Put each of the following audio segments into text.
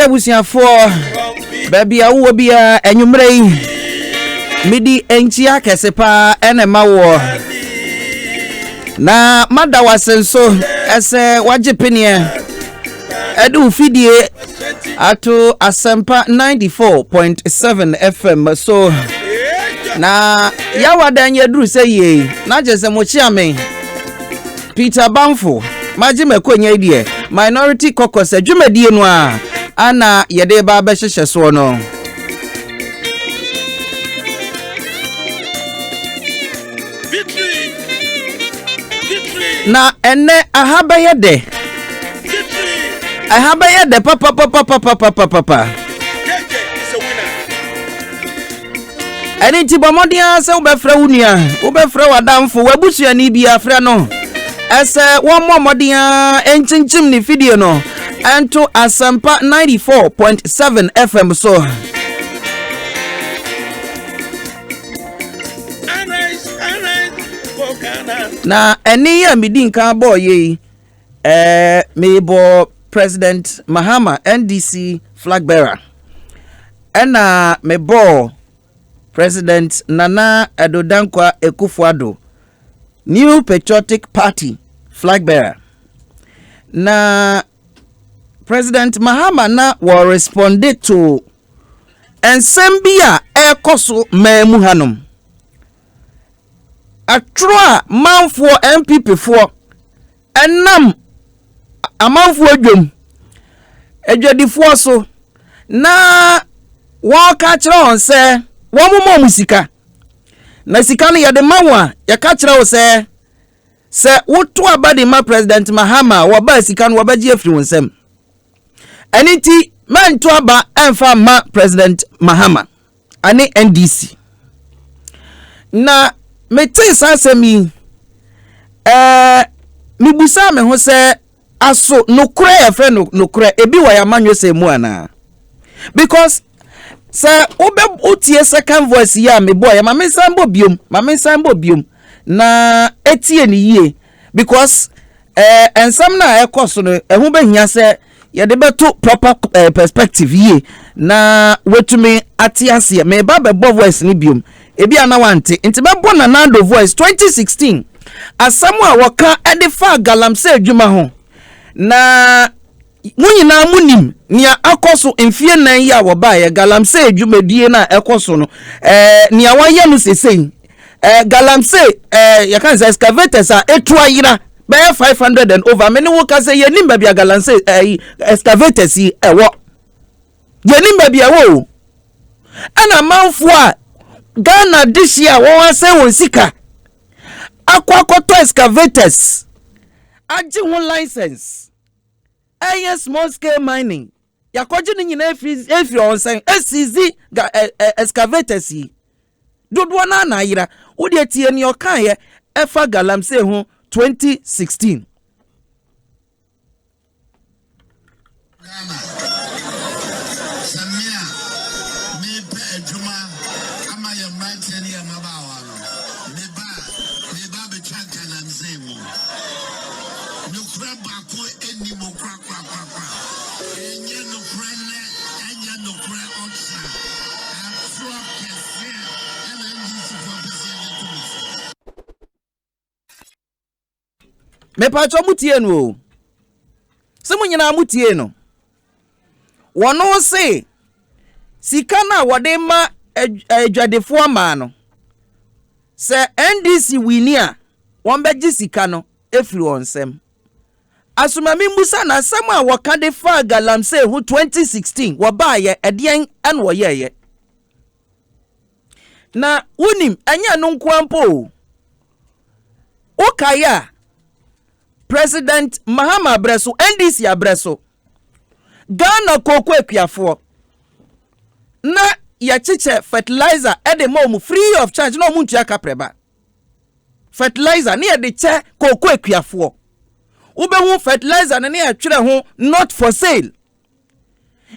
abusuafo baby awo bia enwumre yi midi enchia kesepa enema wo na madawasenso ese wagepenie edu fidie ato asempa 94.7 FM so na yawadanye duru seye na jese mochiame Peter Bamfo majime kwenye idie minority caucus adwumadie no a ana yede ba be hyehye so no na ene ahabayede papa eni ti bomodia se ubefra wunia ubefra wadamfo wabusuani bia fra no ese won momodia enchinchim ni video no ento asampa 94.7 FM so na eni ya midin kan boy mebo President Mahama NDC flag bearer ena mebo President Nana Addo Akufo-Addo New Patriotic Party flag bearer na President Mahama na will respond to ensembia ekoso memu hanom atroa manfo MPP fo enam amanfo adwom adwadifo so na wo ka kire on se wo momo musika na sika no yede mawa ya ka kire wo se woto abade ma President Mahama wo ba sika no wo ba gi afiri wonsem aniti man to aba emfa ma President Mahama ani NDC na meti sasemi mibusa me ho se aso nokure ya friend nokure ebi wa ya manyo se mu ana because se otie second voice ya me boy ma me sambo biom na etie ni yie because ensam na ekoso no ehu behia se ye de beto proper perspective yie na wetumi atiase me ba be voice ni biom ebi ana wante nti be bo na nando voice 2016 asamu a waka edifa galamse adwuma ho na munyina munim nia akoso mfie nan ya wo ba ye galamse adwumadie na ekoso no nia waye no sesei galamse ya kan say excavators a etu ayira be 500 and over many wo ka say ye nim ba bia galamse excavators yi ewo ye nim ba bia wo ana manfo a Ghana this year won say won sika akwakoto excavators aji won license small scale mining yakoji ni nyina efi on say esizi excavators yi dodo na ayira wo de tie ni okan ye efa galamse ho 2016 me pacho mutie no se munyina mutie no wono se sika na wode ma adwadefo ama no se NDC winia won beji sika no efiri wonsem asumami musa na sam a waka de fa galamse hu 2016 wo ba ye edien an wo ye na unim anya no nkwampo o kaya President Mahama Abreso NDC Abreso Ghana koko akuafo na ya chiche fertilizer ede mo free of charge no muntu akapreba fertilizer ne de che koko akuafo ubehu fertilizer ne atwere ho not for sale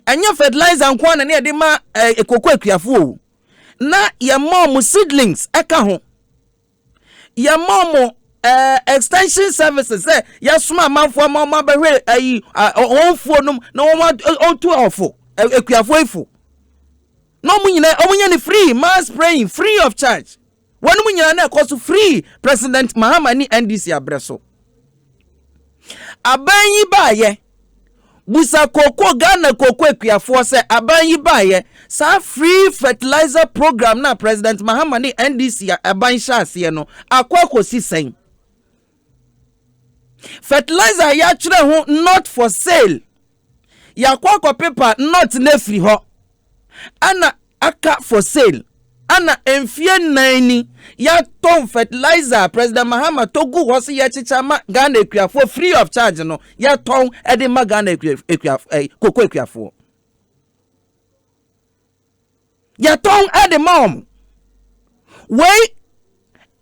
anya fertilizer nko na ne de ma koko akuafo na ya mo seedlings eka ho ya mo extension services say yasuma manfo ma behwe ayi onfo no na onto ofo ekuafo ifo no munyina ni free mass praying free of charge wonu munyina na ekoso free President Mahama ni NDC abreso abanyi baye busa koko Ghana koko ekuafo se abanyi baye sa free fertilizer program na President Mahama ni NDC aban shase no akwa si sen fertilizer ya chere ho not for sale ya kwa paper not na free ho ana aka for sale ana enfie nani ya ton fertilizer President Mahama togu hosi ya chichama Ghana ekuafo free of charge no ya ton ede ma Ghana ekuafo koko ekuafo ya ton ede mom we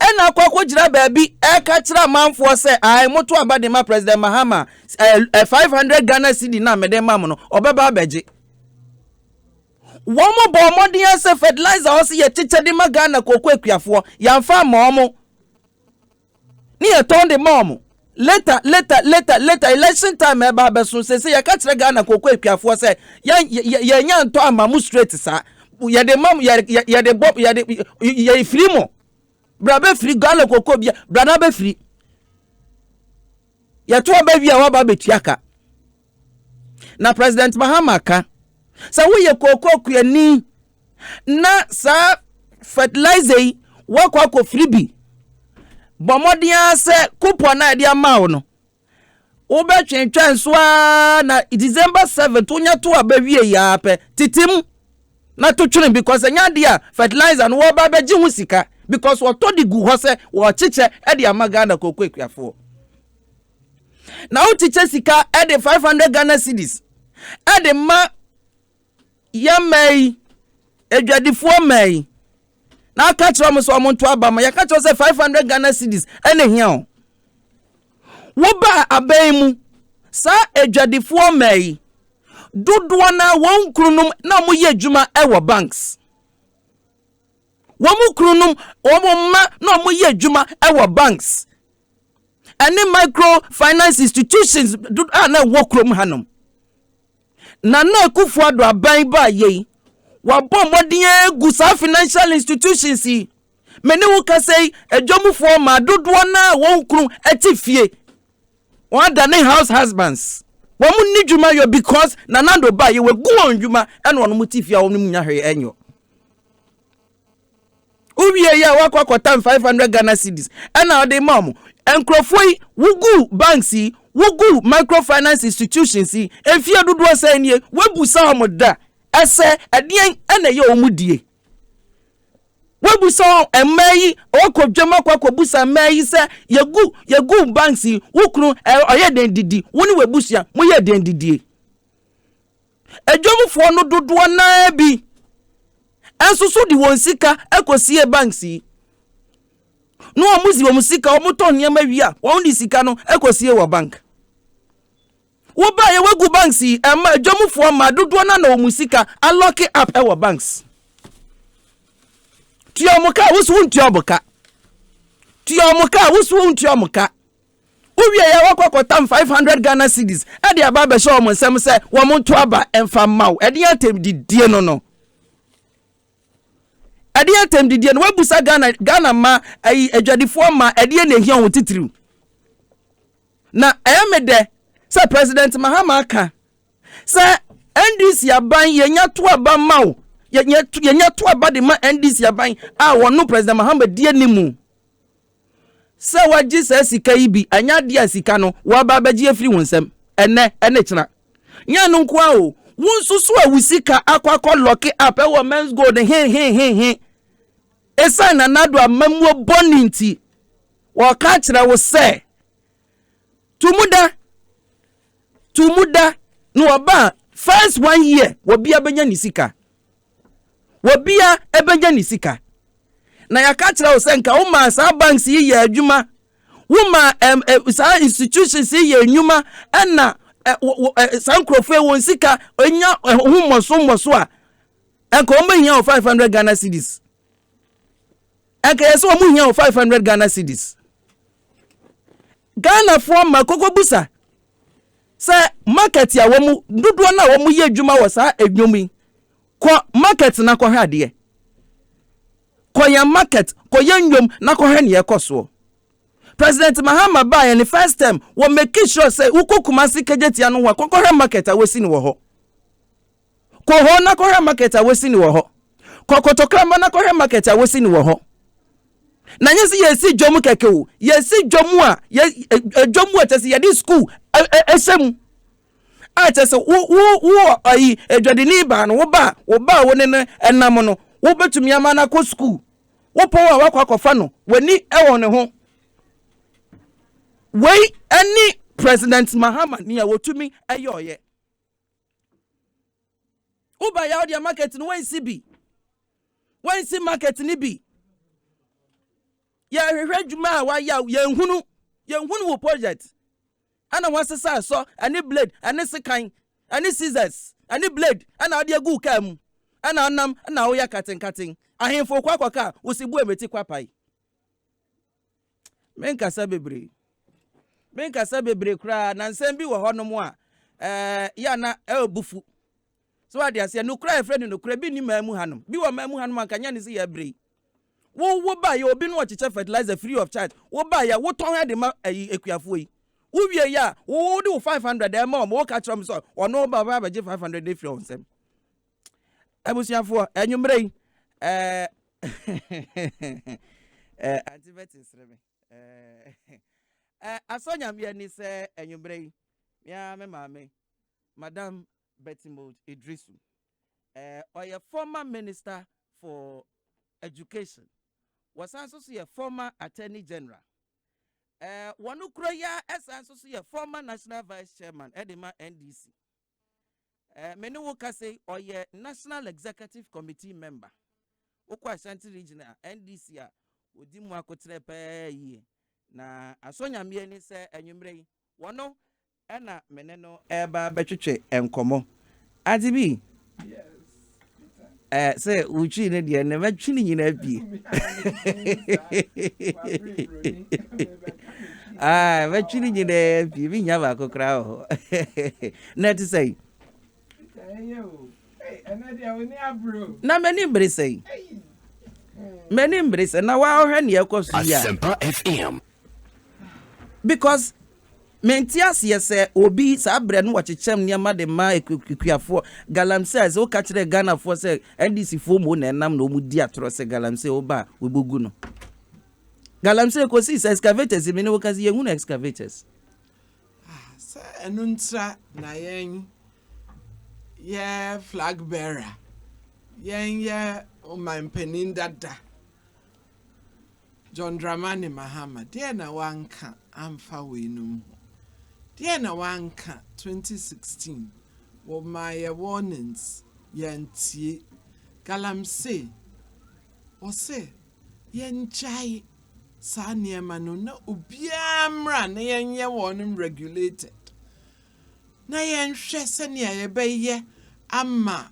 ena kwa jira baabi ka kira manfo se ai moto abade ma President Mahama 500 Ghana cedi na mede mam no obeba abeje womo bo modern se fertilizer o se ye chichede ma Ghana koko ekuafo ya mfa momo ni e ton de momo later election time eba beso se ya ka kira Ghana koko ekuafo se ya nya nto amamu straight sa ya de mam ya de bob ya de ya free mo brabe free Ghana koko bia brana be free ya to ba bia wa ba betuaka na President Mahama ka sa wo ye koko kuani na sa fertilizer wa free bi bomodia se coupon na dia mawo no wo be twentwen so na December 7 tonya to abawie ya pe titim na to twene because nya dia fertilizer no wo ba beji hu sika because what to the gu ho se wo chiche e dia magana koko ekuafo na wo chiche sika e de 500 Ghana cedis e de ma ya mai edwadifo mai na aka kire mo so omonto abama ya ka kire se 500 Ghana cedis ene hia o wo ba aban mu sa edwadifo mai dodo na won krunum na mo ye adwuma e wo banks womu krunum ma na mo ye adwuma e wo banks any micro finance institutions na wo krom hanom na kufu ado aban ba ye wa bom modin egu sa financial institutions meni wo ka sei adwomfo ma dodo na won krum etifie won da ne house husbands womu ni dwuma yo because na nando ba ye we gu on dwuma ene wono mutifia wono munya hwe enyo uwie ya wakwa 500 Ghana cedis ena ode mom enkrofoi wugu banks wugu microfinance institutions efia dodo asa nie webusa omoda ese adien ena ye omudie webusa emayi okodwema kwakobusa mayi se yegu banks wukru oye den didi woni webusia mo ye den didie adwomfo no dodo na bi ensusu di won sika ekosie banks no omuzi wo musika omuton nyama wia won di sika no ekosie wo bank wo ba ye wegu banks ema dwomfo ma dodo na omusika allock up e wo banks tiomuka wusu ntiomuka wusu ntiomuka uwie ye wakokota 500 Ghana cedis e de aba be show mo nsem se wo monto aba emfa maw e de atem didie no ade atem didie no wabusa Ghana ma ayi adwadifo ma ade na ehia ho titiriu na ayamede se President Mahama aka se NDC aban yenya to aba mawo yenya to aba de ma NDC aban a wono President Mahama die nimu se waji se sika yi bi anya de sika no wa ba baji afiri wonsam ene kira nya no nko a o wonsusu a wusika akwakọ lock up e wo men's gold he esa na nado amamuo boninti wo ka kire wo se tumuda no oba first 1 year wo bia benya ni sika na ya ka kire wo se nka wo ma sa banks yi ya adwuma wo ma sa institutions yi ya enwuma na sankrofo won sika onya humoso a enka o mahia 500 Ghana cedis enka yeso o mahia 500 Ghana cedis Ghana for ma kokobusa say market ya womu dodo na womu ye adwuma wo sa adwumi ko market na ko hwade ye ko ya market ko ya ndwom na ko hwe ne yekoso President Mahama ba ya the first time we make sure say ukokuma sikejetia no ho ko hwe market a wesi ni wo ho ko ho na ko hwe market a wesi ni wo ho kokotokrama na ko hwe market a wesi ni wo ho na nyesi yesi dwomu keke o yesi dwomu a dwomu a tese yedi school esem a tese wo ayi edwadeni ba no wo ba wo ne ne enam no wo betumi ama na ko school wo po wa akwakofa no wani ewo ne ho wei any President Mahama ni a wotumi ayoye uba ya odi market no wen si market ni bi ya hwehwe dwuma wa ya yenhunu wo project ana wasesa so ani blade ani sekan ani scissors ani blade ana ade agu ka mu ana nam ana wo ya katen ahemfo kwakwaka osibu emeti kwapai menkasa bebre kra na nsem bi wo honom a ya na ebufu so ade ase no kra friend no kra bi ni mamu hanom bi wo mamu hanom akanya ne se ya bre wo ba ya obi no ochiche fertilizer free of charge wo ba ya wo ton ha de ma ekuafo yi wo wie ya wo de 500 dem ma wo ka trom so ono ba ba je 500 dey free on sem abusiafo enwumre antibetis rebe asonya me ni se enwumre ya me mama Madam Bety Mould-Iddrisu oya former minister for education was also a former attorney general wanu kroya also a former national vice chairman edema NDC many woka say oya national executive committee member okwa Ashanti regional NDC a odi mu akotre pa yi na asonya me ni se enwumre wono ena meneno eba betwetwe enkomo adibi say uchi ne de na batwi ni nyina bi batwi ni nyina bi nya ba kokra ho na ti say na many mbre say na wa ohwe ne yakoso ya Asempa FM because mentias yese obi sa abre no wachechem niam de ma ekuafo galamsey o ka kire Ghana fo se NDC fo mo na enam na o mu di atoro se galamsey o ba we bogu no galamsey ko si excavators me ne wo ka si yehunu excavators sa enuntra na yen ye flag bearer yen ye o man penindada John Dramani Mahama dia na wanka amfa wenum dia na wanka 2016 wo my warnings yantie galamsey o se yenchai sa niema no na obiamra na yenye wonum regulated na yenhwe se ne yebeye ama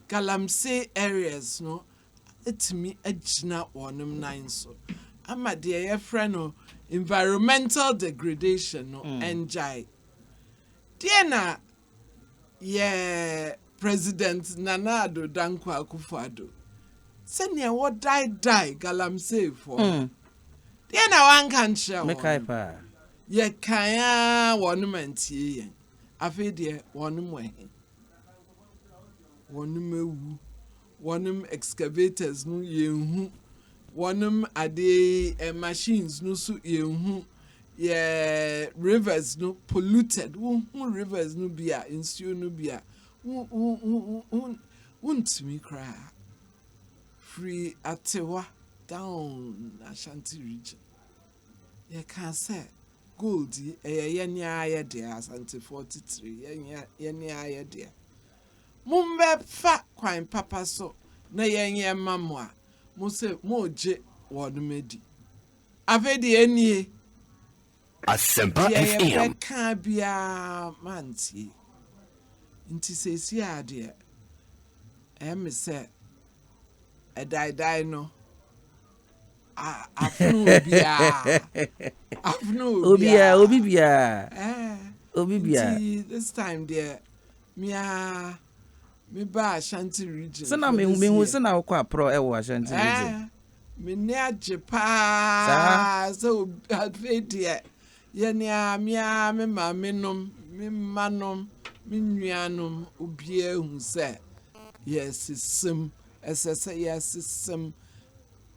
galamsey areas no etimi agina wonum nan so ama de ye freno environmental degradation no enjai diena ye President Nana Addo Dankwa Akufo-Addo senia wo die galamsey for diena wan kan hye me kai pa ye kan wonum antie yen afi de wonum we wonum ewu wonum excavators no yenhu wonum ade machines no so yenhu ye rivers no polluted rivers no bia insuo no bia untimi kra free atewa down Ashanti region ye can say gold ye nya de Ashanti 43 ye nya de mumbe fa kwan papa so na ye mamwa muse moje wonumedi avedi enie Asempa FM ka bia manti nti sesi ade se edai no afno bia Obi bia. Obi bia. This time there me ba Ashanti region. So na me hu se na kwa pro e wo Ashanti region. Me ne ajepa so afedia ye ne amia me ma menom me manom me nuanom obi hu se yes sim yes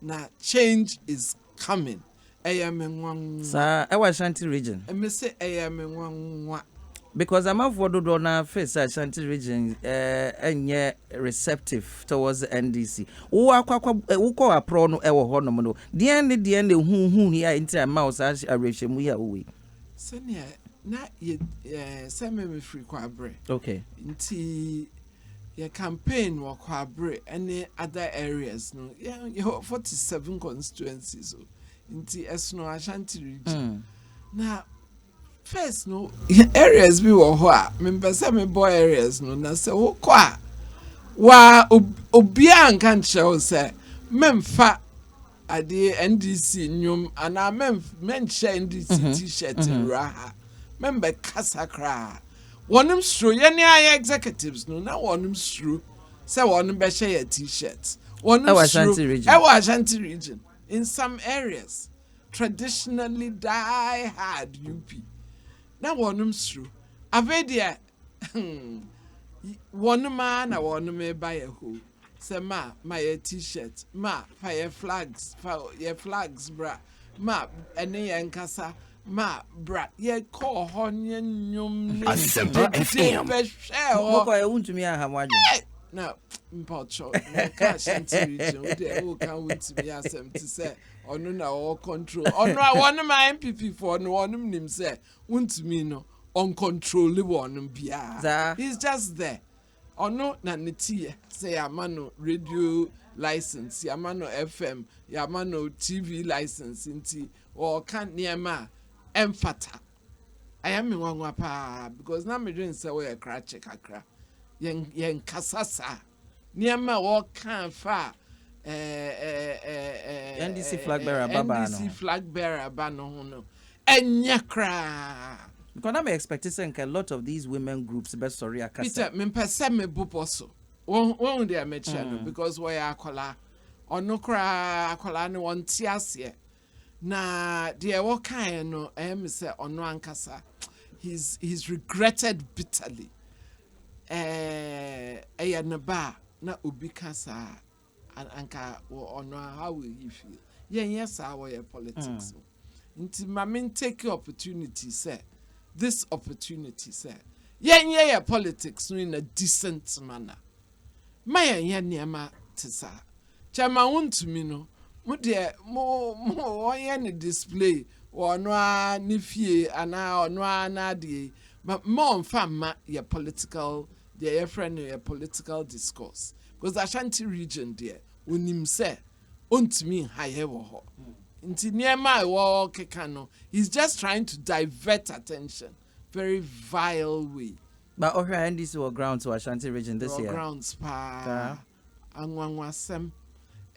na change is coming. Me nwanwa Sa e wo Ashanti region. Me say me nwanwa because I'm for do na face Ashanti region enye receptive towards the NDC. Wo akwa pro no e wo ho no no. The end hu here into mouse as arehwemu ya we. Senia na ye seme me free kwabre. Okay. Nti your campaign wa kwabre any other areas no. Yeah, 47 constituencies. Nti esno Ashanti region. Na first no areas bi wo ho a membesa me boy areas no na se wo kwa wa obia nka nkyerɛ se memfa ade NDC nyum ana menhyɛ NDC t-shirt raha membe kasakra wonim stro ye ne aye executives no na wonim stro se wonim be hyɛ t-shirt wonim stro Ashanti region in some areas traditionally die hard UP na wonum sru avedia wonuma na wonum ba ye ho se ma ye t-shirt ma fa ye flags bra ma ene ye nkasa ma bra ye call ho nyum Asempa FM mo ko e wuntumi ahamwadwe na mpacho na ka Ashanti region we dey o kan wuntumi asem to say onu na all control onu a one my MPP for no onum nim say wuntumi no uncontrollable onum bia he's just there onu na netie say amano radio license yamano FM yamano TV license nti o kan niema emfata I am in one pa because na me dream say we crack kakra yen kasasa niema wo kan fa NDC flag bearer baba no NDC flag bearer ba no no enya kra because I'm expecting a lot of these women groups be sorry akasa Peter me pese me boposo won dey mention because we akola ono kra akola ne won ti ase na dey wo kan no say ono ankasa he's regretted bitterly ne ba na obi kasa anka ono how will he feel yes our politics nti mama take opportunity say this opportunity say yeah politics in a decent manner my niema tisa chama wuntumi no mo de mo ne display ono a ne fie ana ono na de mo mfama your political your friend your political discourse because Ashanti region there onim say ontumi haye wo ho nti niema wo keka no he's just trying to divert attention very vile way but NDC were ground to Ashanti region this year grounds pa anwanwasem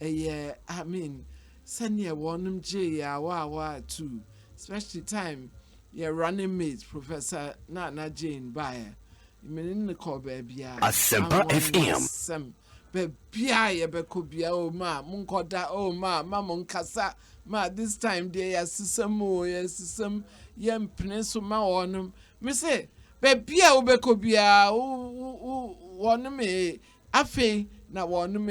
I mean senior wonum je ya wa too especially time your running mate Professor Nana Jane Bayer meaning the call baby Asempa FM bebia ye beko bia o ma munkoda o ma munkasa ma this time there yasisem yem prince ma wonum me say bebia o beko bia wonum afi na wonum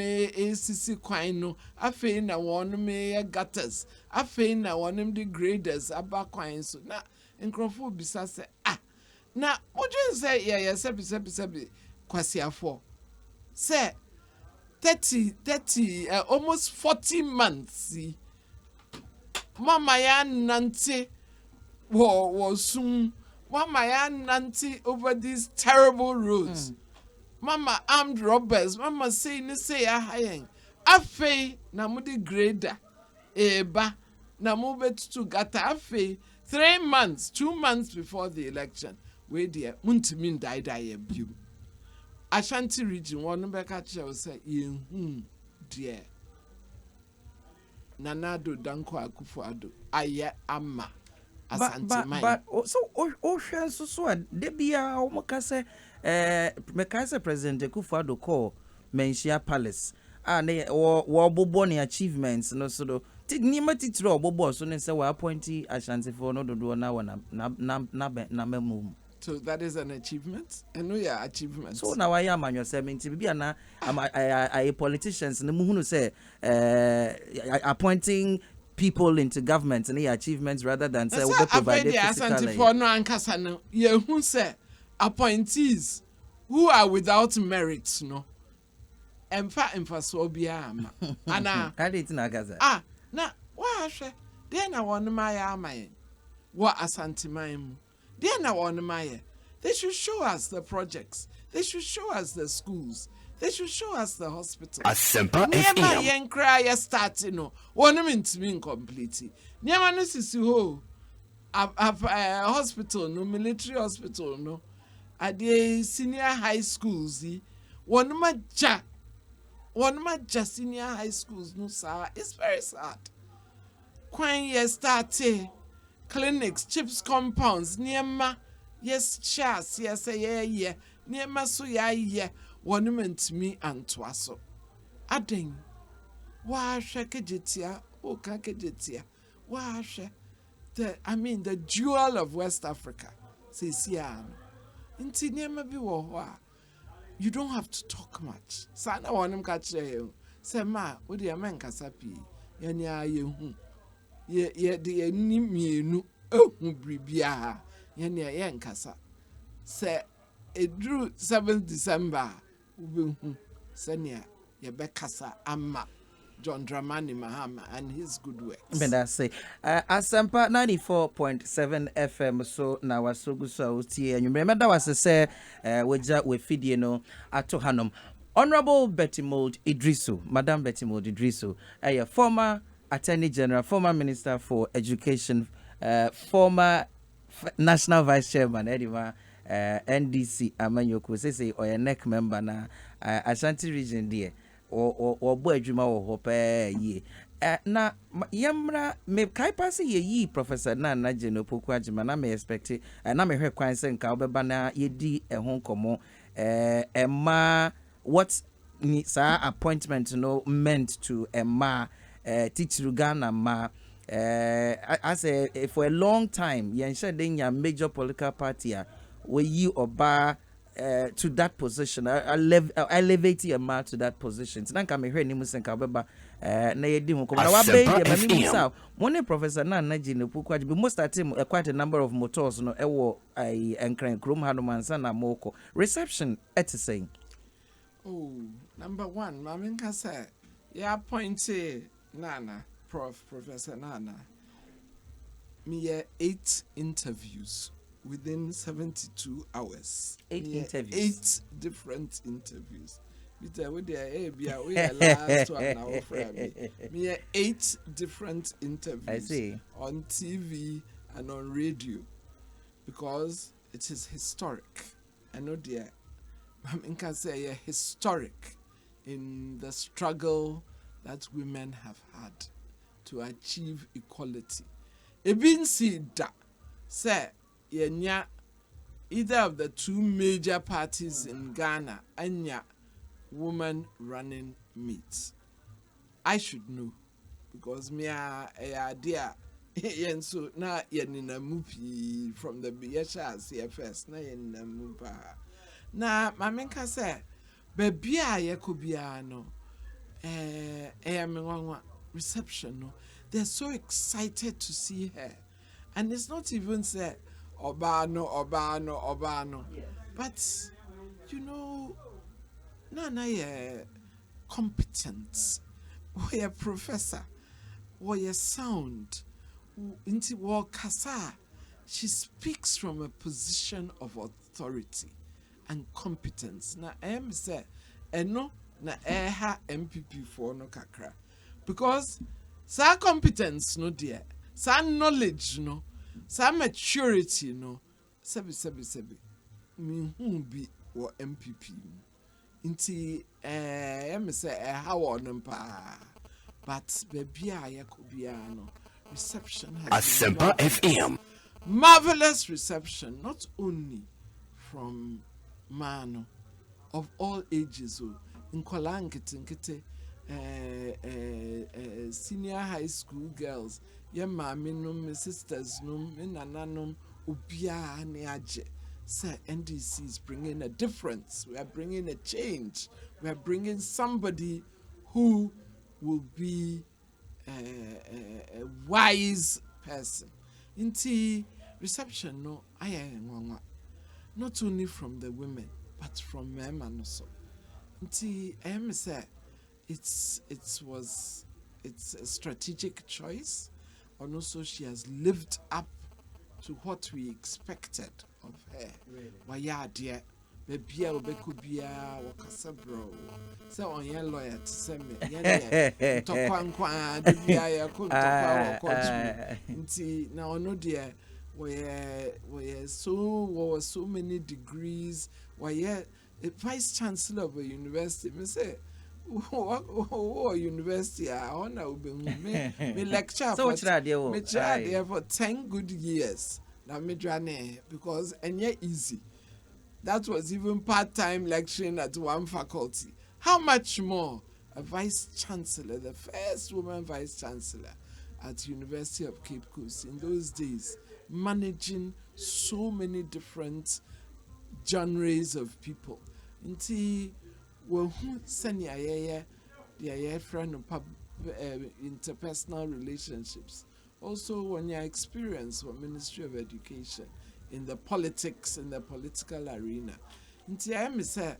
sisi kwan no afi na wonum gutters afi na wonum the graders aba kwan so na nkrofo bisa say na odwen say yeah sebi kwasiafo say 30 almost 40 months mama ya nanti wo soon mama ya nanti over these terrible roads mama armed robbers mama say ahayen afei na mudi grader eba na mo betutu gata afei 2 months before the election we there muntimi die biu Ashanti region one be catch say yenhu there Nanado Danko Akufo-Addo aye ama Asante but so hwɛ nso so a de bia wɔka sɛ meka sɛ President Akufo-Addo call Menchia Palace ne wɔbobɔ ne achievements no so do nneɛma titiri a ɔbobɔ so ne sɛ wɔappointi Ashantifoɔ no dodoɔ na memu. So that is an achievement. And we are achievements. So now I am on your seventy. Bibiana, I politicians. Ne muhunu say appointing people into government and the achievements rather than say we provide physically. For no ankasa no, ye who say appointees who are without merits no. Emfa so bia ama. Ana. I didn't know na wa hwe. Then na won my amaye. Wa Asante man. Then na won my. They should show us the projects. They should show us the schools. They should show us the hospitals. Asempa FM. Yen cry ya start no. Wonum ntimi incomplete. Niema no sisi ho. Hospital no, military hospital no. Ade senior high schools wonuma senior high schools no sir. It's very sad. Kwan ye start clinics, chips compounds, niema yes chas yes yeah niema so yeah wonum ntimi antoaso. Aden wa hwe kejetia o ka kejetia wa hwe the jewel of West Africa says yeah. Inti niema bi wo ho a you don't have to talk much. Sana wonum ka kire you say ma wo de men kasa pi ya ni aye hu ye de ni mienu ehu bribia ya ni ye nkasa say edru 7th December ubehu senia ye be kasa ama John Dramani Mahama and his good works. But I say, Asempa 94.7 FM. So now was so good. So you remember that was to say, we feed you know ato hanom. Honorable Bety Mould-Iddrisu, Madam Bety Mould-Iddrisu, a former Attorney General, former Minister for Education, former National Vice Chairman, Edima. NDC Amanyoko say or a neck member na Ashanti region there or boy adwuma wo ho pe ye na yamra me kai pass ye Professor na Jeno Poku adwuma na me expect na me hwe kwan se nka obeba na yedi ho nkomo emma what sa appointment no meant to emma teacher Ghana ma I say for a long time yen share den major political party where you oba to that position elevate your man to that position so nanka me hwe ni musenka beba na yedi ho na wa be dia mami musa one Professor na Jeno Poku be most at him quite a number of motors no ewo ai enkran krom ha no mansa na moko reception saying number 1 mami nka say ya point nana Professor Nana me 8 interviews within 72 hours. 8 interviews. 8 different interviews. We are last one now for me. 8 different interviews. I see. On TV and on radio because it is historic. I know dear. I can say historic in the struggle that women have had to achieve equality. Ebin si da say yenya either of the 2 major parties in Ghana anya woman running mates. I should know because me a idea yen so na yenina mupi from the Yesha CFS na yenina mupa na mamenka say baby a yekobia no reception no they're so excited to see her and it's not even said Obano. Yes. But you know, Nana competent. We a professor. We a sound. Inti wo kasa. She speaks from a position of authority and competence. Na say eno na eha MPP for no kakra. Because sa competence no dear. Sa knowledge no. Some maturity no sebi me who be or MPP inti me say how on pa but baby no reception has Asempa been FM. marvelous reception, not only from man of all ages, nkwalaa nkete senior high school girls, ye maame num, me sisters num, me nananom, obiara ne agye. Sir, NDC is bringing a difference. We are bringing a change. We are bringing somebody who will be a wise person. Inti reception no aye not only from the women but from men also. Inti say it's a strategic choice, and also she has lived up to what we expected of her. Why dear baby obekubia wakasa bro. Say on your lawyer to send me. Yeah, tokwankwa de bia ya ko tokwa wakotru. Nti na ono dear where so many degrees, where a vice chancellor of a university me say what university I wanna me lecture So for 10 good years. Now me because and easy. That was even part-time lecturing at one faculty. How much more a vice chancellor, the first woman vice chancellor at University of Cape Coast in those days, managing so many different genres of people. Nti who send your friend of interpersonal relationships. Also, when your experience for Ministry of Education in the politics, in the political arena. Nti I say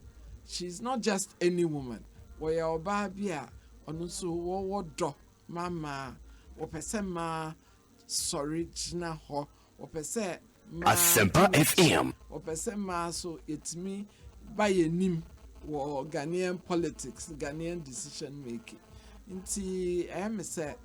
she's not just any woman. Where oba bia ono so wo do mama wo pese ma sorry jina ho wo pese ma Asempa FM. wo pese ma so etimi by enim wo Ghanaian politics, Ghanaian decision making. Nti I say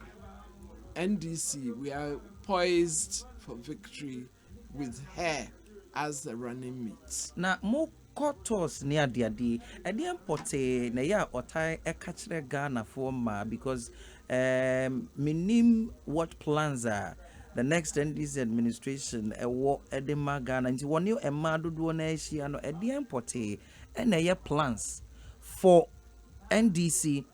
NDC, we are poised for victory with her as the running mate. Na mo kotos ne adeade ade importe na ya otai e ka kire Ghana for ma because minim what plans are the next NDC administration wo edema Ghana nti woni emma dodo na ehia no ade importe e na ye plans for NDC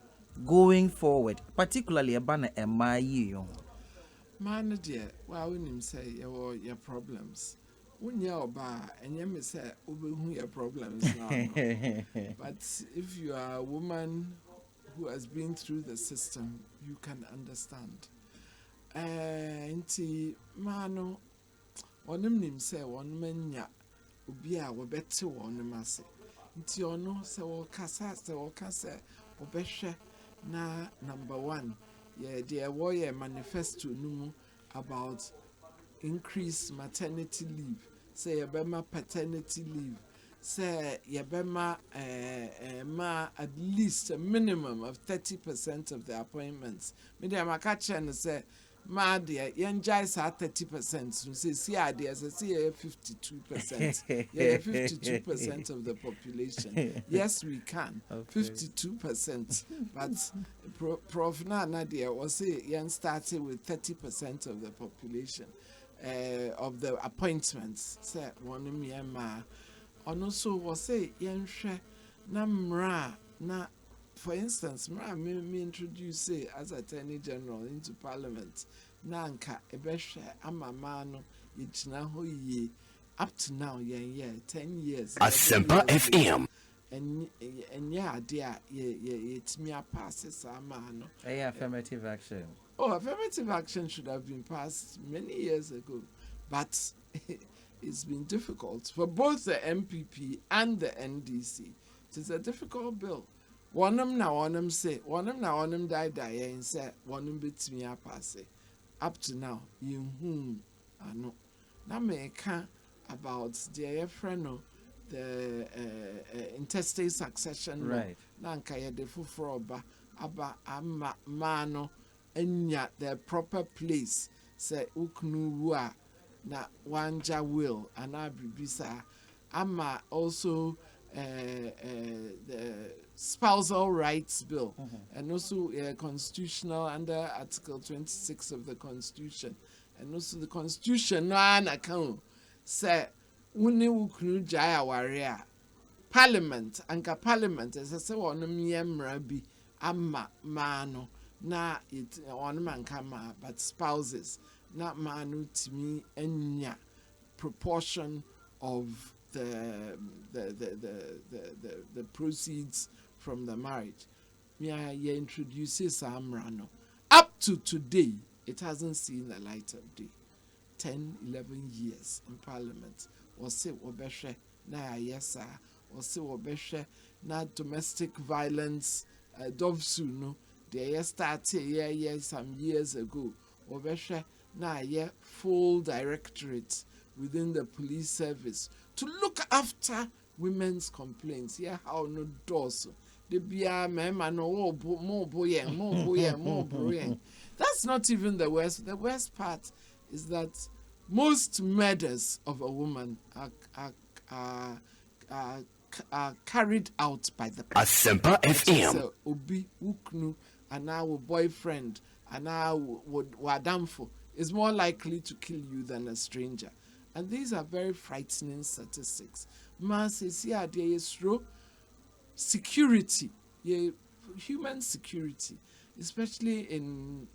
going forward, particularly about emma yi Man dear, well when say your problems. When you're bar and you may say who your problems now. But if you are a woman who has been through the system, you can understand. Nti mano onim nim say one manya obi a wo bete won mase. Nti ono se wo kasa obehwe na number 1. Yeah, there was a manifesto about increased maternity leave, say yabema paternity leave, say yabema at least a minimum of 30% of the appointments. Media makacha and say ma dear yenjai sa 30%, so say see idea say 52%. Yeah, 52% of the population. Yes, we can. 52%. But Prof Nadia was say yen started with 30% of the population of the appointments. Say one Myanmar. And also was say yen share na mra na. For instance, me introduce say as Attorney General into Parliament. Nanka ebeshe amamano yichina ho ye up to now 10 years. Asempa FM. And yeah, dear, it's me a passes amano. Affirmative action. Oh, affirmative action should have been passed many years ago, but it's been difficult for both the MPP and the NDC. It is a difficult bill. One say, die and say, one bit me a pass. Up to now, you I know. Now me can about the friend the intestate succession. Right. Nanka ya de fufroba aba ama mano enya the proper place. Say uknuwa na wanja will and abibisa ama also the spousal rights bill, and also constitutional under Article 26 of the Constitution, and also the Constitution no an account say wone wukunu jaya warea Parliament anka Parliament as I say wonom yemra bi ama mano na it on man kama but spouses na manu timi enya proportion of the proceeds from the marriage. Me introduces Amrano. Up to today, it hasn't seen the light of day. 10, 11 years in Parliament. Or say obeshe na yes sir. Or say obeshe na domestic violence dovsu no. They started some years ago. Obeshe na full directorate within the police service to look after women's complaints. Yeah, how no doors. The bia mema no more boyeng. That's not even the worst. The worst part is that most murders of a woman are carried out by the Asempa FM. So obi uknu and our boyfriend and our wadamfo is more likely to kill you than a stranger. And these are very frightening statistics. Mass is here, there is security, human security, especially in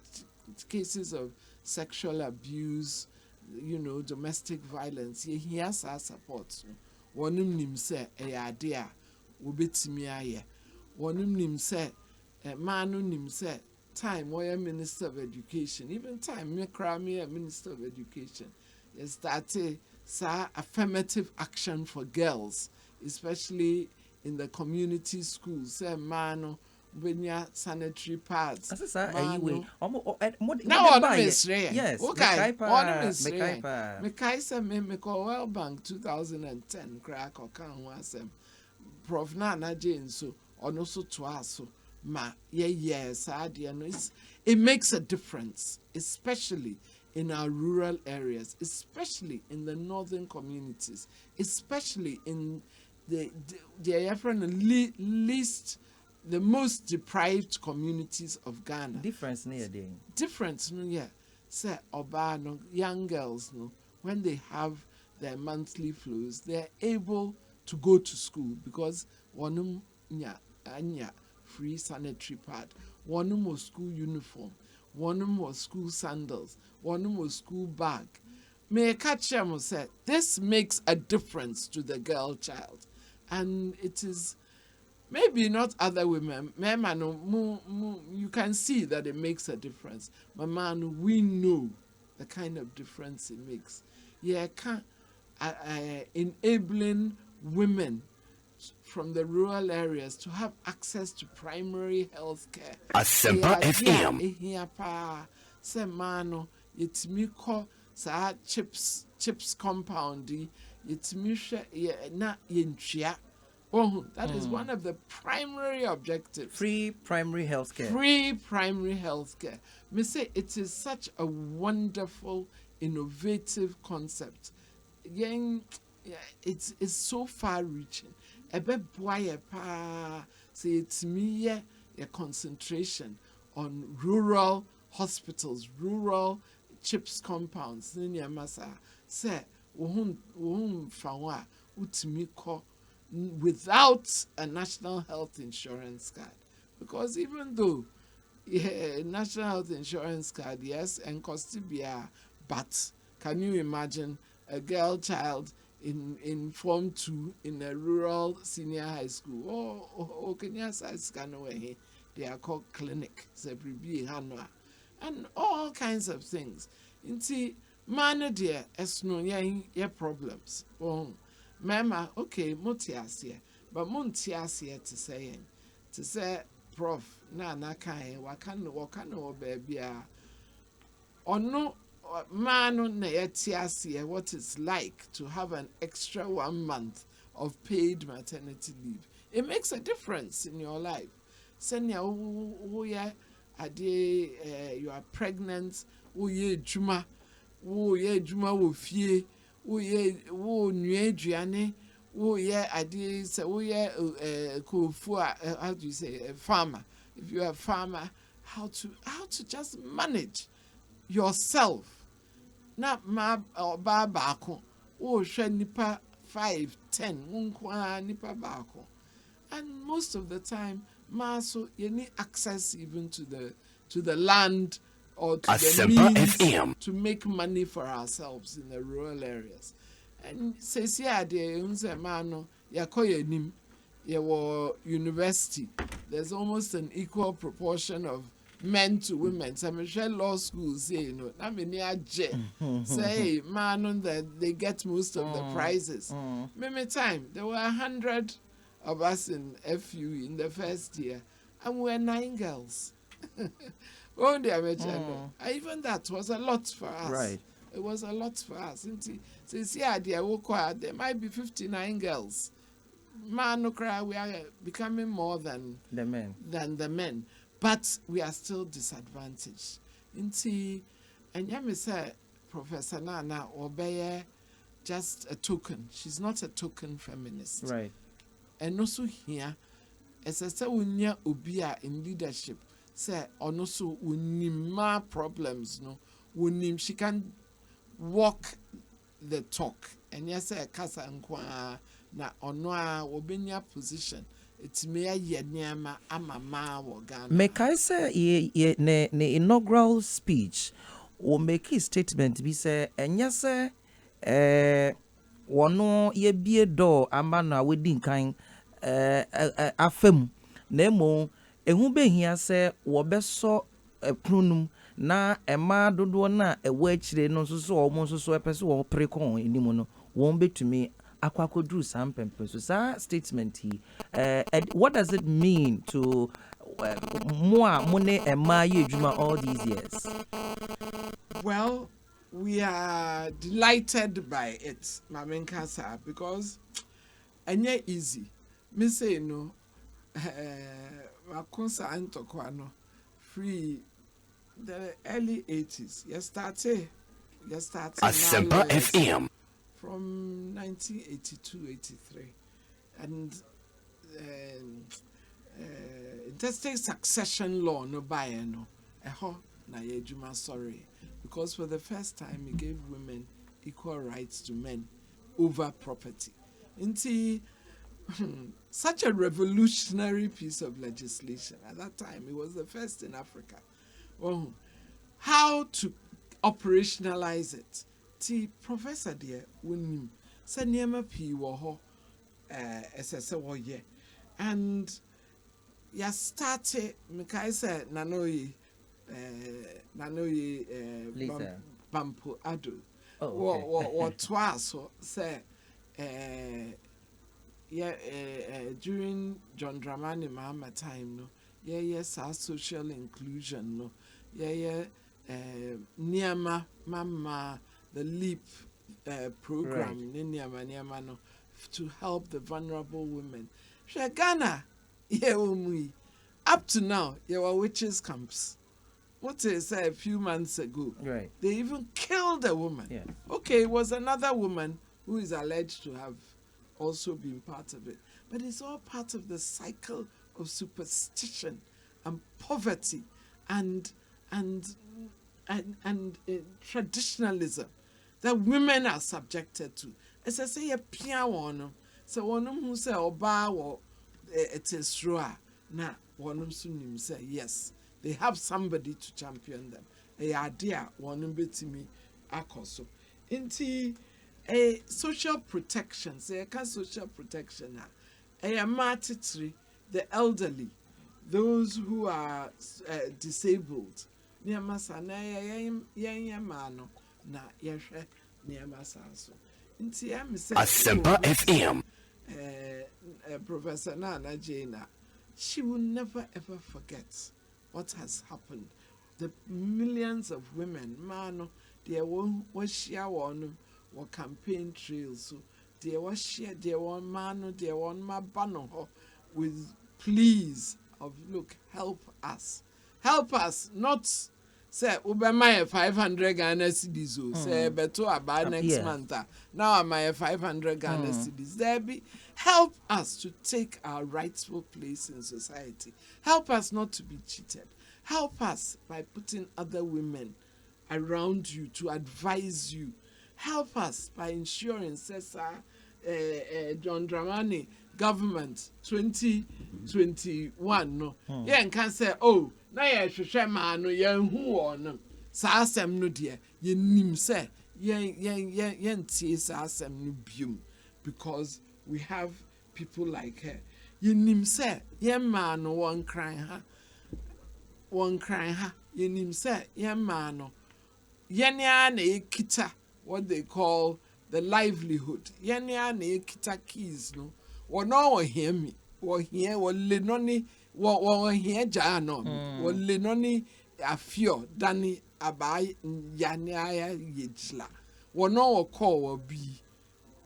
cases of sexual abuse, domestic violence. He has our support. Wanum nim se eyadea wobetimi aye. Wanum nim se manu nim se time we Minister of Education, even time me cry me a Minister of Education. Started affirmative action for girls, especially in the community schools. Say mano benya sanitary pads. Now on Miss yes. Okay. On Miss Mekai say me call World Bank 2010 crack or can was Prof Nana Jane so on also to us so ma yes it makes a difference, especially in our rural areas, especially in the northern communities, especially in the least, the most deprived communities of Ghana. Difference near day. Difference, no, yeah. Say, Oba, no, young girls, no, when they have their monthly flows, they're able to go to school because one anya free sanitary pad, one more school uniform, one more school sandals, one more school bag. May I catch them say this makes a difference to the girl child, and it is maybe not other women. You can see that it makes a difference. But man, we know the kind of difference it makes. Yeah, enabling women from the rural areas to have access to primary health care. Asempa FM. Se mano yetimi ko sa chips compound yetimi hwe na yentwia. Oh, that is one of the primary objectives. Free primary health care. Free primary health care. Me say it is such a wonderful, innovative concept. It's so far-reaching. Ebe boye pa say it's me a concentration on rural hospitals, rural chips compounds. Ninya masa say wohun fawa utimi ko without a national health insurance card, because even though national health insurance card yes and costibia, but can you imagine a girl child in Form 2 in a rural senior high school? Oh, Kenya size they are called clinic, and all kinds of things. You see, man, dear, as no yeah problems. Oh, mama, okay, motiasia, but montiasia to say, Prof, na kai, wakano baby, or no. Man, what it's like to have an extra 1 month of paid maternity leave. It makes a difference in your life. Senya you are pregnant, juma wo fie, wo nue aduane, oh yeah, idea say, oh yeah, how do you say, a farmer? If you're a farmer, how to just manage yourself. Na ma ba baako, oh share nipa 5, 10, unkwa nipa baako. And most of the time, so you need access even to the land or to the Asempa means FM. to make money for ourselves in the rural areas. And says yeah, the mano yakoyenim yawo university. There's almost an equal proportion of men to women. Some law schools say, you know, I mean, say, man, that they get most of the prizes. Many time there were 100 of us in FU in the first year, and we were 9 girls. Oh, dear, even that was a lot for us. Right. It was a lot for us. Since yeah, there might be 59 girls. Man, no cry, we are becoming more than The men. the men, but we are still disadvantaged. And yeah, me say, Professor Nana Obeye, just a token. She's not a token feminist. Right. And also here, as I say, unya ubia in leadership, say, or also unima problems, no, unim, she can walk the talk. And yes, say, kasa nkwa na onwa obenya position. It's me ye nyama ama ma wo Ghana. Mekai say ye ne inaugural speech o make a statement bi say enya say wono ye bie door ama na wedi nkan afam na emo ehu behia say wo beso prunum na ema dodo na ewo akire no so so omo so so epese wo prekon enimu no won betumi akwakodru sampempe so that statement he what does it mean to more money and my ejuma all these years? Well, we are delighted by it, Mamen Kasa, because anya easy. Me say no, Makonsa Antokwano, free the early 80s. You started Asempa FM. from 1982-83, and interstate succession law no by no na yejuma sorry, because for the first time he gave women equal rights to men over property. Inti such a revolutionary piece of legislation at that time. It was the first in Africa. Oh, how to operationalize it? Ti Professor dear wunim se niema pii wo ho esese wo ye, and ya started mekai se nanoyi Bampo Ado. What was say during John Dramani Mahama time no yes our social inclusion no Niama Mama the LEAP program right. No, to help the vulnerable women. Ghana, up to now, there were witches camps. What they said a few months ago, Right. They even killed a woman. Yeah. Okay, it was another woman who is alleged to have also been part of it. But it's all part of the cycle of superstition and poverty and traditionalism that women are subjected to. As I say, a piano, so one who say oba or it is true. Now one who say yes, they have somebody to champion them. A idea one bit me akoso. Inti a social protection, say a social protection. A matitri, the elderly, those who are disabled. Niamasa na mano na yehwe niamasa so. Nti am say Asempa FM. Professor Nana Jana, she will never ever forget what has happened. The millions of women, mano, they was share one campaign trails, so they was share their one mano, their one ma bano with pleas of look, help us, not say my 500 Ghana cedis o say beto about next month now my 500 Ghana cedis there be help us to take our rightful place in society, help us not to be cheated, help us by putting other women around you to advise you, help us by ensuring John Dramani government 2021 no can say oh na ye hwehwe ma no ye hu on sa asem no de ye nim say ye tie sa asem no biom because we have people like her. Ye nim say ye ma no won cry ha ye nim say ye ma no ye na ekita what they call the livelihood. Yenya na ekita keys no. Wono hear me. Wo hear wo le no ni wo hear ja no. Wo le no ni afio dani abai yane aya yejla. Wono wo call wo bi.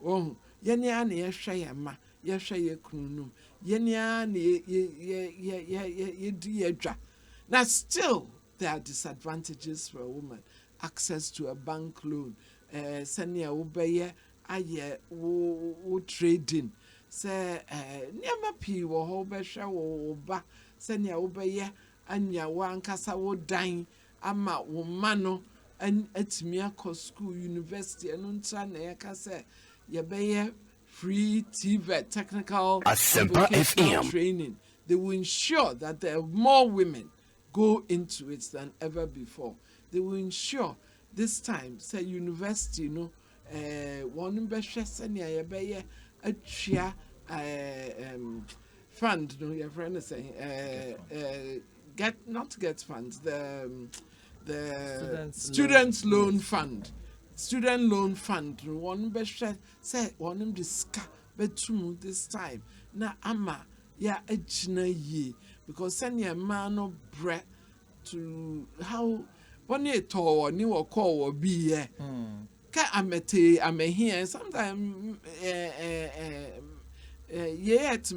Oh yenya na ye hwe ye ma, ye hwe ye kunu. Yenya na ye di edwa. Now still there are disadvantages for a woman. Access to a bank loan. Senia ubeye aye wo trading se niama pi wo ho behwe wo ba senia ubeye anya wankasa wo dan ama wo ma no atimi akọ school university enu ntra na ye ka se ye beye free TV technical FM training. They will ensure that there are more women go into it than ever before. They will ensure this time say university no one be hwe senia ye be atwa fund no your friend is saying get funds the students loan fund one be hwe say one disca betum this time na ama ya agina ye because senia man no bre to how one year tall ni wo call wo be here. Ka amete here sometimes yet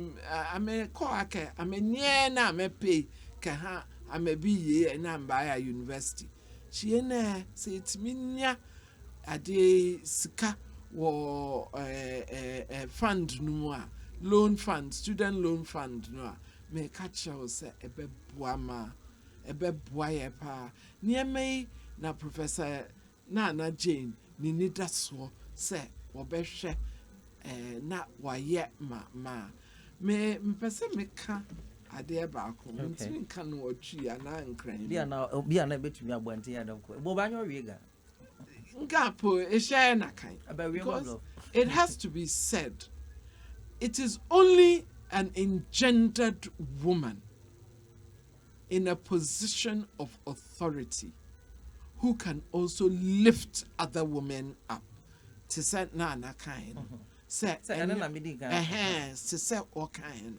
ame call ake ame nye na ame pay ka ha ame be ye na mba university. She na say it minya ade sika wo fund no a loan fund student loan fund no a me catch you say ebe boama ebe boaye pa niamei na Professor Nana Jane ni nida so se wobehwe na waye ma me mpese me ka ade ba ko ntimi ka no otwi ana nkran bia na betumi abante ya danko bo ba nyo wiega ngapo e share na kan because it has to be said it is only an engendered woman in a position of authority who can also lift other women up. To say na kind. Say to say all kind.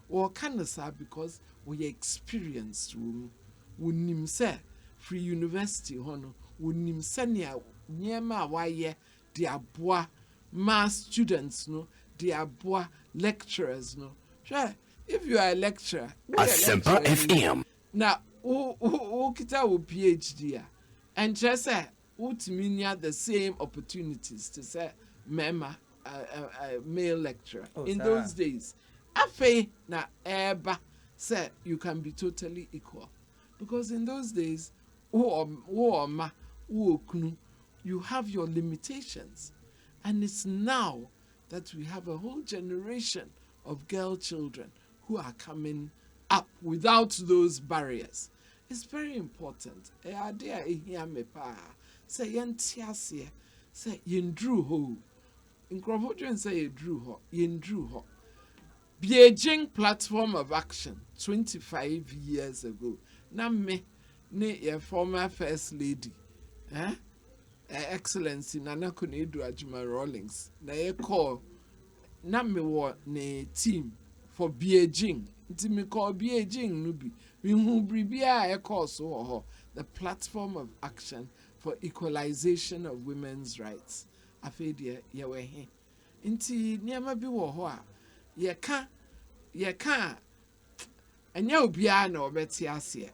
Or can say because we experienced room. We nim say free university hono. We nim say near ma why dear bois mass students no dear bois lecturers no. Sure, if you are a lecturer, Asempa FM. Now, who kita wo PhD and just say utiminia the same opportunities to say mema male lecturer in those days. Afe na eba say you can be totally equal because in those days you have your limitations, and it's now that we have a whole generation of girl children who are coming up without those barriers. It's very important. Say yentiasie, say yendru ho. Inkrofodwen say yendru ho, yendru ho. Beijing Platform of Action 25 years ago. Na me ne your former first lady, Excellency Nana Konadu-Adjumah Rawlings. Na ye call na me wo ne team for Beijing. Nti me call Beijing nubi. We hu bribia e call so the Platform of Action for Equalization of Women's Rights. Afedia ye we he. Nti niema bi wo ho a ye ka enya obia na obeti ase.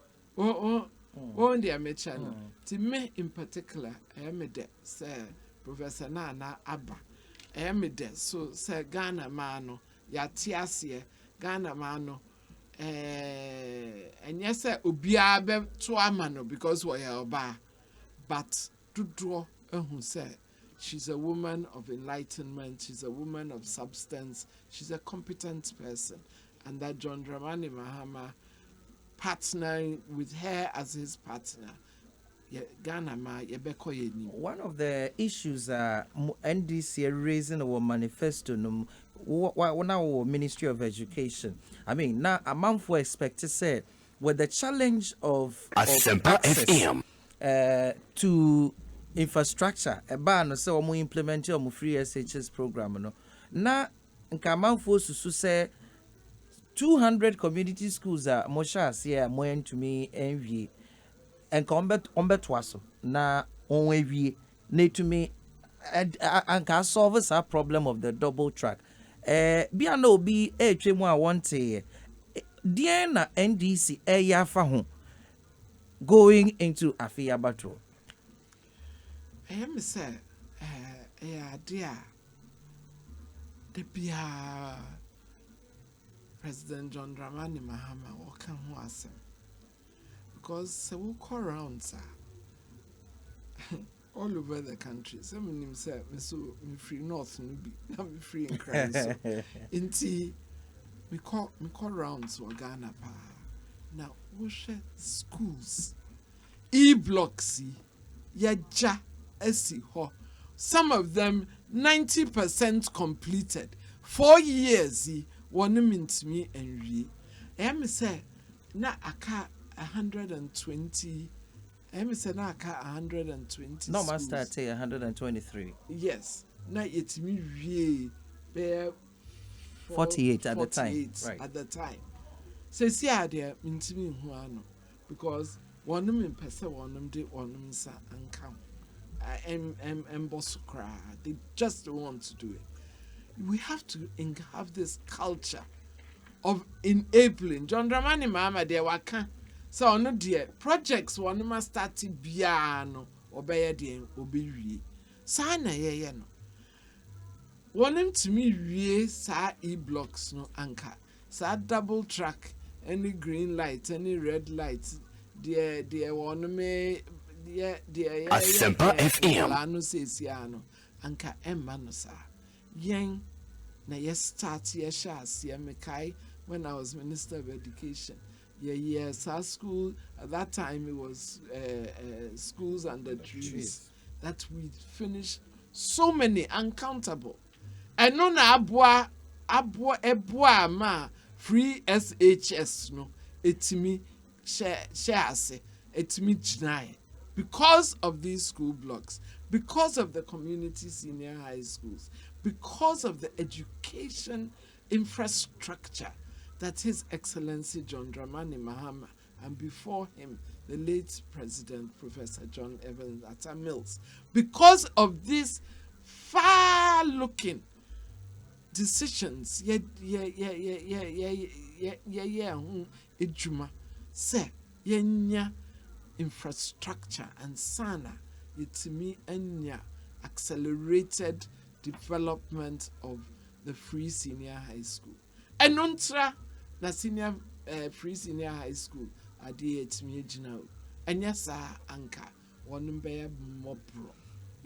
One day I met channel. To me in particular, I am there, Sir Professor Nana Abba. I am there, so Sir Ghana Mano, Yatiasie, Ghana Mano. And yes, sir, Ubiabe to Amano because we are ba. But to draw who said she's a woman of enlightenment, she's a woman of substance, she's a competent person, and that John Dramani Mahama partnering with her as his partner. One of the issues NDC raising our manifesto now Ministry of Education. I mean, now a month for expect to say with the challenge of access to infrastructure, a ban so we implement your free SHS program. No, now a month for to say 200 community schools are more here more to me envy. And combat twaso na onwe need to me and can solve our problem of the double track. Be no be mu a want dear na NDC yafa ho going into Afia battle. I am say dear the Pia President John Dramani Mahama walking who asem. Because we call around, sir, all over the country. Some of them say, "Me free North, me free in Christ." Inti, me call rounds for Ghana pa. Now, we share schools, e-blocks, yaja, esi ho. Some of them 90% completed. 4 years, one means me and re. I am say, na aka. 120. I said, now 120. No, master say 123. Yes. Now it's me really 48 at the time. Right. At the time. So see how they intimi huano because one in person one de one sa and come. They just don't want to do it. We have to have this culture of enabling. John Dramani Mama de waka. So no dear projects one must start biano or by the obery. Sana ye no. One to me re sa e-blocks no anchor. Sa double track, any green light, any red light. Dear one me dear Asempa FM. Lano says yano. Anchor Emma no sa. Yang na yes start ye shas ye mekai when I was Minister of Education. Yes, our school at that time it was schools under trees that we finished so many uncountable. And no na abua ma free SHS no etimi share etimi jnai because of these school blocks, because of the community senior high schools, because of the education infrastructure that His Excellency John Dramani Mahama and before him the late President Professor John Evans Atta Mills, because of these far-looking decisions, say infrastructure and sana yetimi enya accelerated development of the free senior high school. Enontra na senior free senior high school ade etimi ejina o. Enya sa anka wonum be mobro.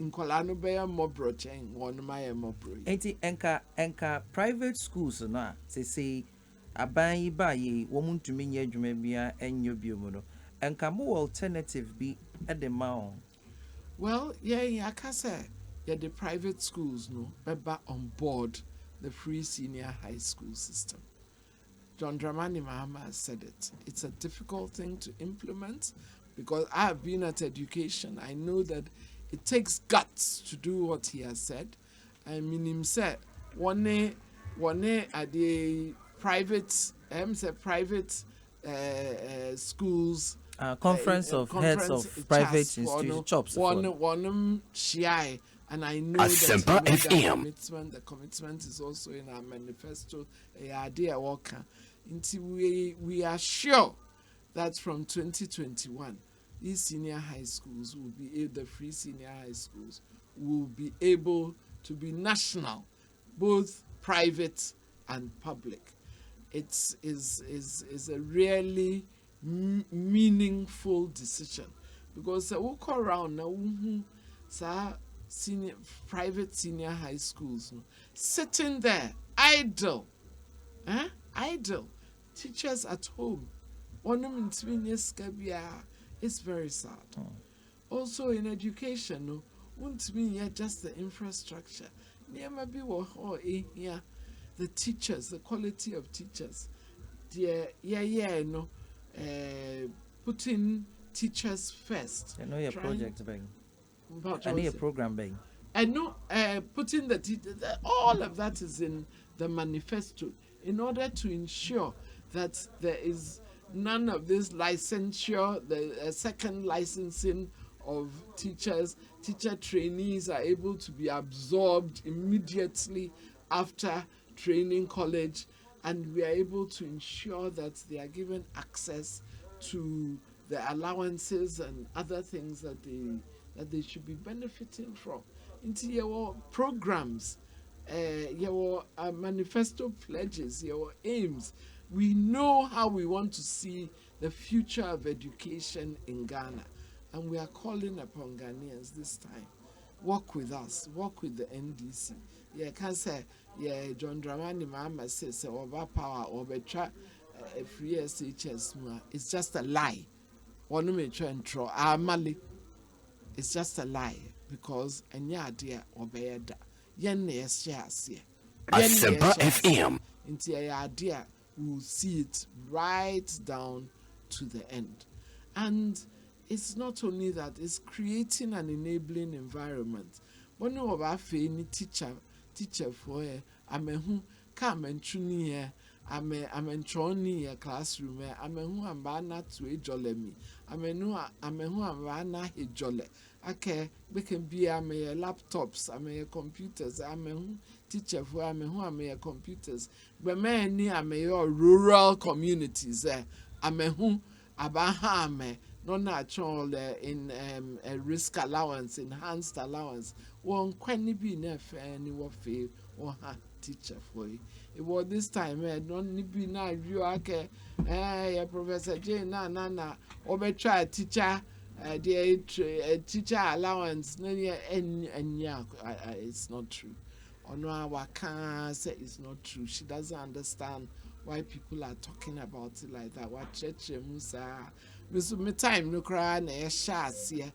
Nkola no be mobro chen wonum aye mobro. Enti enka private schools na say aban yi ba ye wo muntumi nya adwuma bia enyo biomu no. Enka mo alternative bi e de ma on. Well, I can say the private schools no beba on board the free senior high school system. John Dramani Mahama has said it. It's a difficult thing to implement because I have been at education. I know that it takes guts to do what he has said. I mean, him said, one at the private, schools. Conference of heads of private institutions, chops. One shy, and I know Asempa that FM. the commitment is also in our manifesto. Idea worker. Until we are sure that from 2021 these senior high schools will be the free senior high schools will be able to be national, both private and public. It is a really meaningful decision, because we go around now, senior private senior high schools sitting there idle, idle, teachers at home. It's very sad. Also in education, won't mean just the infrastructure. The teachers, the quality of teachers. Putting teachers first. I know your project, Bang. I need a program, Bang. I know putting the teachers, all of that is in the manifesto in order to ensure that there is none of this licensure, the second licensing of teachers. Teacher trainees are able to be absorbed immediately after training college, and we are able to ensure that they are given access to the allowances and other things that they should be benefiting from. Into your programs, your manifesto pledges, your aims. We know how we want to see the future of education in Ghana, and we are calling upon Ghanaians this time. Work with us, work with the NDC. Yeah, can say, yeah, John Dramani Mama says, over power, over try free SHS. It's just a lie. One may try and throw Mali. It's just a lie, because any idea obey that. Yen yes, yes, Asempa FM. Into your idea, we'll see it right down to the end. And it's not only that, it's creating an enabling environment. One of our any teacher for I'm a who come and tune here. I'm in Trony classroom. I'm a who am bana to a jolly me. I'm a who am bana a jolly. Okay, we can be a laptops, I'm a computers, I'm a teacher for I'm a who am a computers. But many I'm a rural communities. I'm a who abahame. Not natural in a risk allowance, enhanced allowance. One can be never any warfare or teacher for you. It was this time, don't be now you okay, Professor Jane, na, or be try teacher, teacher allowance, and yeah, it's not true. Or no, I can't say it's not true. She doesn't understand why people are talking about it like that. What church Musa. My time no cry na say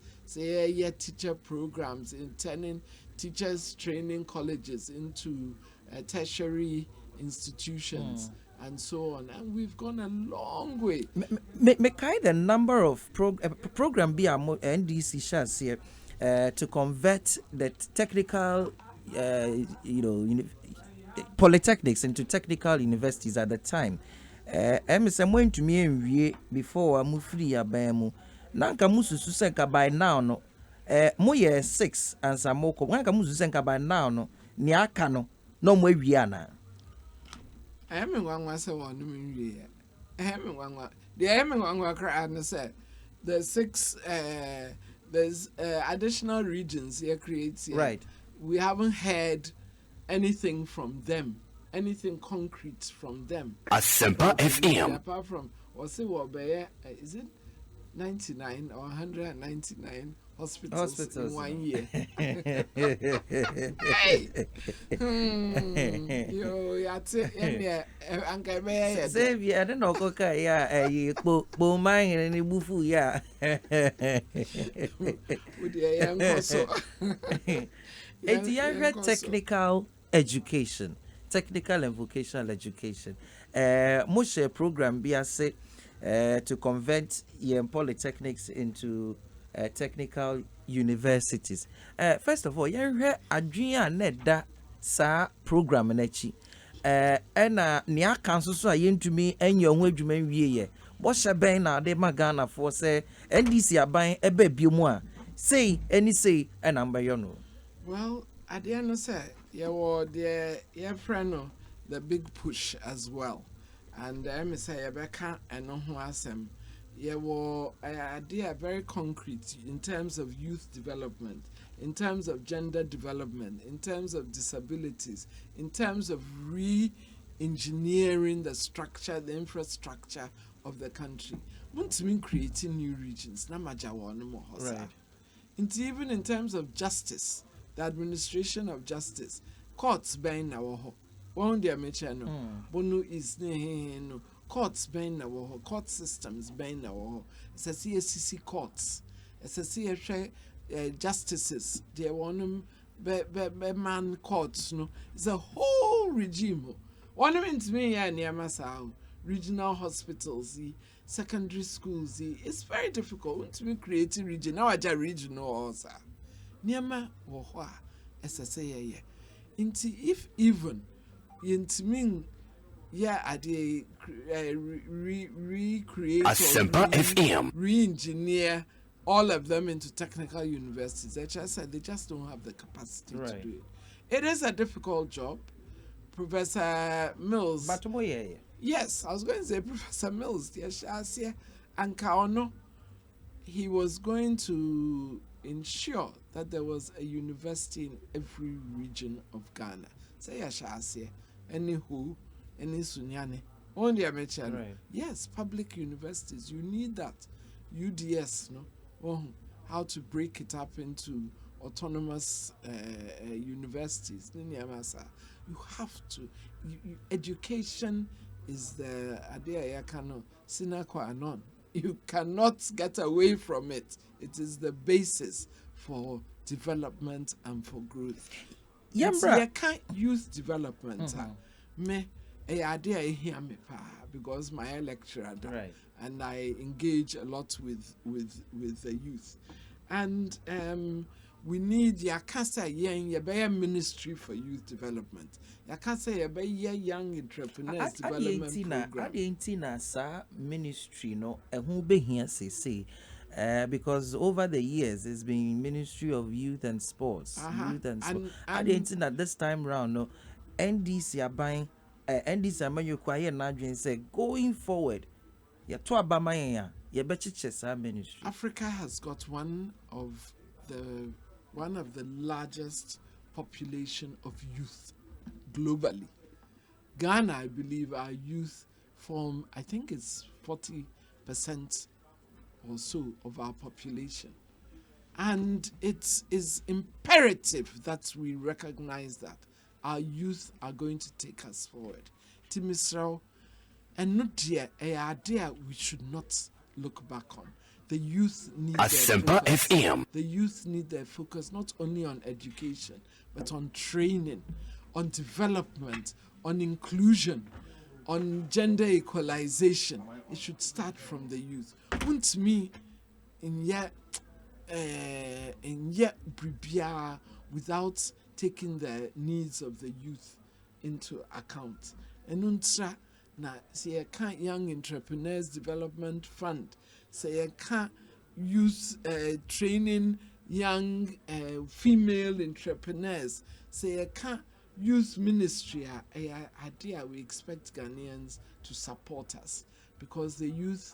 teacher programs in turning teachers training colleges into tertiary institutions and so on, and we've gone a long way. Me kind the number of program be NDC shares here to convert the technical polytechnics into technical universities at the time. I'm going to me before I move free abamu. Nanka musu senka by now no. Mo ye 6 and some more. Nanka musu senka by now no. Ni aka no mo wiana. I am one say one me. I am one. The I am one cry and say the 6 there's additional regions here creates here. Right. We haven't heard anything from them. Anything concrete from them. Asempa FM. Apart from, or say what is it 99 or 199 hospitals in 1 year? Hey, yo, Uncle Bear. Xavier, I don't know, Coca, yeah, you bo mine and you bufu, yeah. With the young also. It's younger technical education. Technical and vocational education. Most program be say to convert polytechnics into technical universities. First of all, you adria neda sa program nechi. Na nia council so ayentu me enyo ho adwuma wie ye. Bo sheben na de magana for say NDC aban ebe biomu a say any say and number you know. Well, at the end say yeah, well, your friend, the big push as well. And I say, Rebecca, and no one Yeah, well, they are very concrete in terms of youth development, in terms of gender development, in terms of disabilities, in terms of re-engineering the structure, the infrastructure of the country. Want to mean creating new regions, na majawa no more. Right. Even in terms of justice, the administration of justice, courts bang na wo. One day no, Bono is no. Courts bang na wo, court systems bang na wo. It's a CSCC courts. It's a CSC justices. They want man courts no. It's a whole regime. One means me ya near Masao. Regional hospitals, secondary schools. It's very difficult to be creating region. Now I just regional also. Niama wohwa SSA yeah. If even yintmin yeah at the recreate Asempa FM. re-engineer all of them into technical universities. They just don't have the capacity to do it. It is a difficult job. Professor Mills. But Yes, I was going to say Professor Mills, and Kaono, he was going to ensure that there was a university in every region of Ghana. Say Yashasia, any who, any Sunyane. Only a Right. Yes, public universities, you need that. UDS, no? Oh, how to break it up into autonomous universities. You have to. Education is the idea sine qua non. You cannot get away from it. It is the basis for development and for growth. Yambra. You can't use development. Me, idea here me pa because my lecturer, Right. and I engage a lot with the youth, and we need yakasa yen ministry for youth development. Yakasa young entrepreneurs development program. Adentina sa ministry no ehun behia say because over the years it's been Ministry of Youth and Sports. Youth and Sports. Adentina this time round no NDC are buying NDC amanyo kwaye na adwen say going forward ya to abama ya bechiche sa ministry. Africa has got one of the largest population of youth globally. Ghana, I believe, our youth form, I think it's 40% or so of our population. And it is imperative that we recognize that our youth are going to take us forward. Timisrao, and not dear, idea we should not look back on. The youth need their Asempa focus. FM. The youth need their focus not only on education, but on training, on development, on inclusion, on gender equalization. It should start from the youth. Won't me in yet prepare without taking the needs of the youth into account. And untra na say a can't young entrepreneurs development fund. Say I can't use training young female entrepreneurs. Say I can't use ministry. Idea we expect Ghanaians to support us because the youth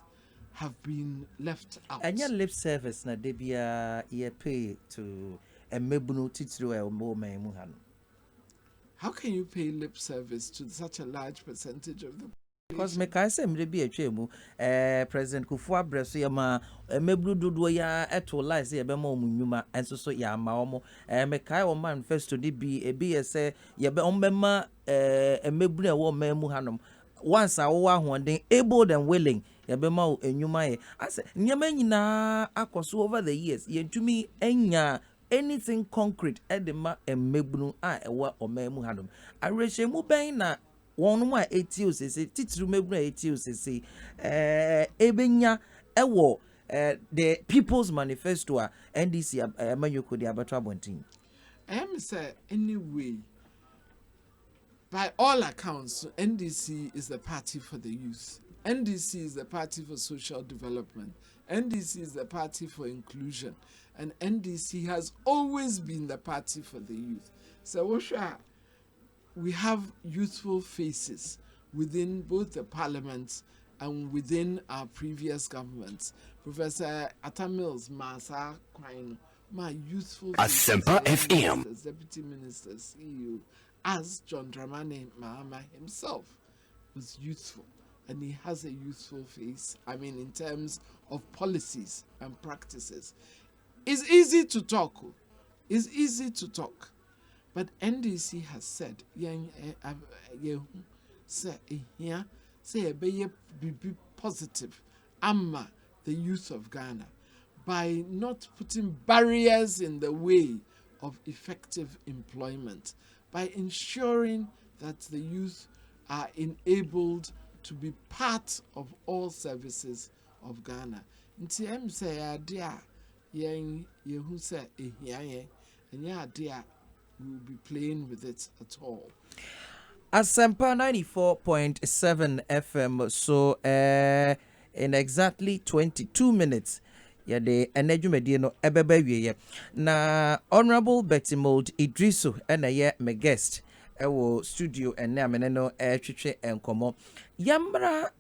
have been left out. And your lip service na debia ye pay to a mebunu titru e mo muhano. How can you pay lip service to such a large percentage of the Because me kai say me be atwa mu President Kufu Abreso ya ma mebru dodo ya eto lie say be ma omunwuma enso so ya ma omo me kai o manifesto de bi say ye be ombema mebru e wo ma mu hanom once awo ahoden able and willing ye be ma enwuma ye ase nyama nyina akoso over the years ye ntumi enya anything concrete edema mebru a ewa o ma mu hanom areshe mu ben na one more 80 osese titru mebru 80 osese ebenya ewo the People's Manifesto NDC amanyoko de abatwa bontin. I am say anyway, by all accounts, NDC is the party for the youth. NDC is the party for social development. NDC is the party for inclusion. And NDC has always been the party for the youth. So we have youthful faces within both the parliament and within our previous governments. Professor Atamils Masa Kwino, my youthful Asempa faces, FM. ministers, deputy ministers, CEO, as John Dramani Mahama himself was youthful, and he has a youthful face. I mean, in terms of policies and practices, it's easy to talk. It's easy to talk, but NDC has said, say be positive, amma the youth of Ghana by not putting barriers in the way of effective employment, by ensuring that the youth are enabled to be part of all services of Ghana. Nti em say idea yen yehu say ehia yen and idea we will be playing with it at all. Asempa 94.7 FM. So in exactly 22 minutes, yeah, the energy no ebebe na Honorable Bety Mould-Iddrisu and my guest ewo studio and na meneno twetwe enkomo yambra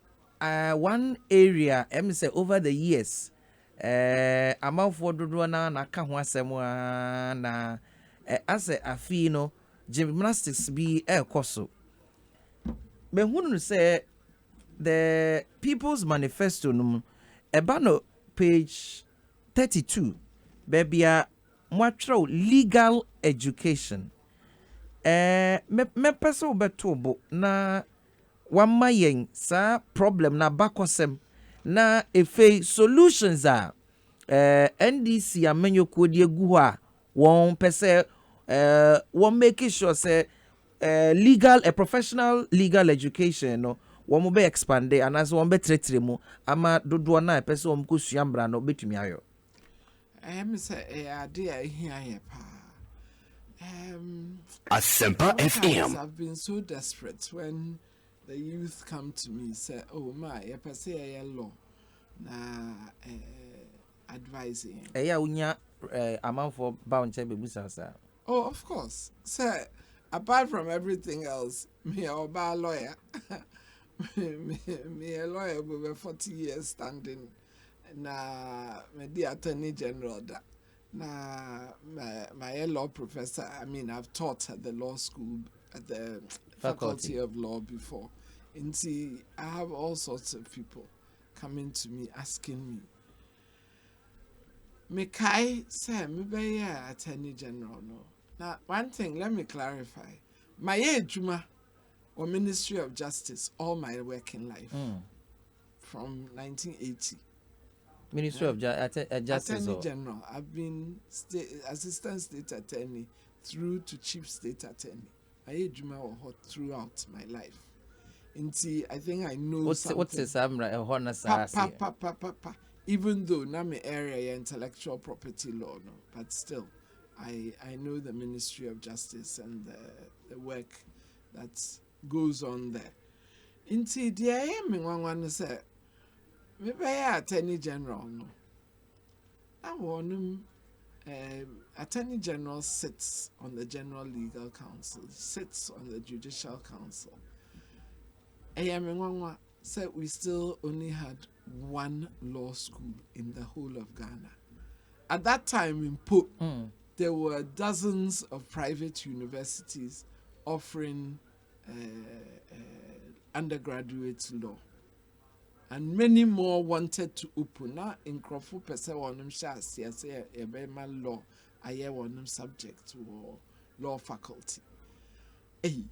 one area say over the years amafo dodo na ka ho asem na ase afi no gymnastics bi ekoso mehunu say the People's Manifesto no ebano page 32 bebia mwatro legal education me peso beto bo na wamma yen sa problem na bakosem na efe solutions are NDC amenyo kodi egu a won pese won make sure say a professional legal education no won be expand and as won be tretre mu ama dodo na pese won ko suambra no betumi ayo Me say idea here pa. Asempa FM. I've been so desperate when the youth come to me say, "Oh my, I per se law na advising." eya unya amanfo ba onche bebusa sa. Oh, of course. Sir, apart from everything else, me a lawyer. me a lawyer with 40 years standing. Na me the Attorney General da. Na my law professor, I mean, I've taught at the law school, at the faculty of law before. And see, I have all sorts of people coming to me asking me, me kai say me be Attorney General no. Now, one thing, let me clarify. My ejuma or Ministry of Justice all my working life from 1980. Ministry of Justice. Attorney General. I've been Assistant State Attorney through to Chief State Attorney. My ejuma or hot throughout my life. And see, I think I know What's the pa. Even though na my area intellectual property law no, but still I know the Ministry of Justice and the work that goes on there. Indeed, the I am one say maybe Attorney General no. I want Attorney General sits on the General Legal Council, sits on the Judicial Council. I am one said we still only had one law school in the whole of Ghana. At that time in Pope, there were dozens of private universities offering undergraduate law. And many more wanted to open. Now, in Crawford, Pesa Wanum Shas, yes, a law, I hear one subject to law faculty. Hey,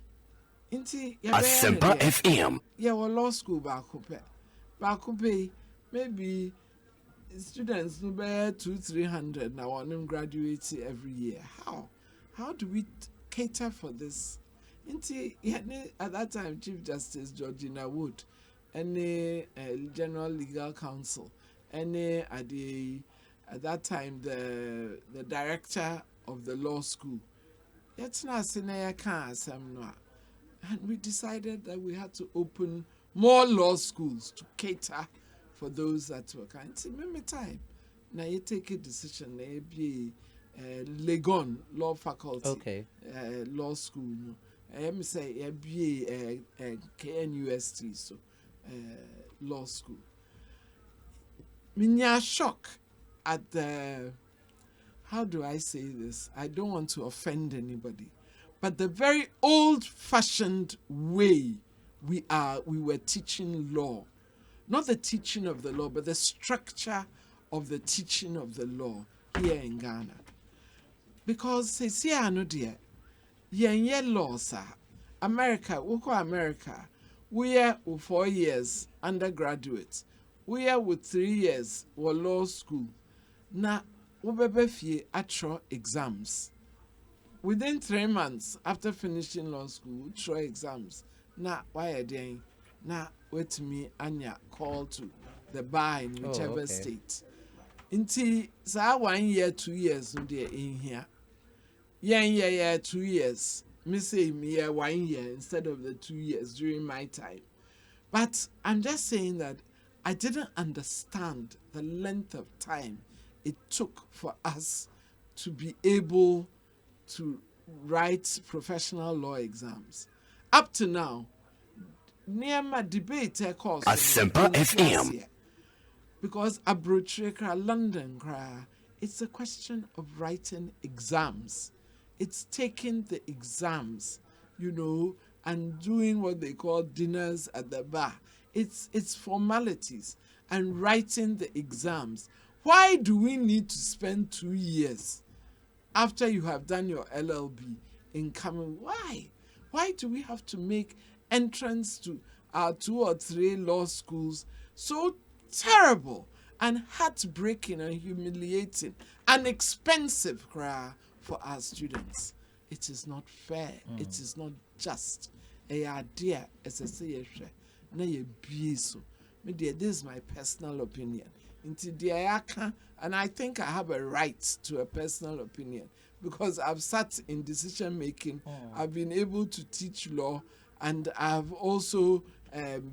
Asempa FM. Yeah, well, law school Bakupe, maybe students no bear 200-300 now on them graduate every year. How do we cater for this? At that time, Chief Justice Georgina Wood, any General Legal Counsel, any at that time the director of the law school. It's not senior and we decided that we had to open more law schools to cater for those that were kind. See, remember time. Now you take a decision. Now be Legon Law Faculty, Okay. Law School. I am say be KNUST. So law school. Minya shock at the, how do I say this? I don't want to offend anybody, but the very old-fashioned way we were teaching law, not the teaching of the law, but the structure of the teaching of the law here in Ghana. Because say I know dear, ye laws are America, we are 4 years undergraduate, we are with 3 years or law school. Na ubebe atro exams. Within 3 months after finishing law school, try exams. Na why are they? Na wait me anya call to the bar in whichever state. Inti sa 1 year, 2 years no dey in here. Yeah, 2 years. Me say me 1 year instead of the 2 years during my time. But I'm just saying that I didn't understand the length of time it took for us to be able to write professional law exams. Up to now, near my debate course Asempa FM. Because Abrocheka London it's a question of writing exams. It's taking the exams, and doing what they call dinners at the bar. It's formalities and writing the exams. Why do we need to spend 2 years after you have done your LLB in coming? Why? Why do we have to make entrance to our 2 or 3 law schools so terrible and heartbreaking and humiliating and expensive for our students? It is not fair. It is not just. This is my personal opinion. And I think I have a right to a personal opinion because I've sat in decision making. I've been able to teach law, and I've also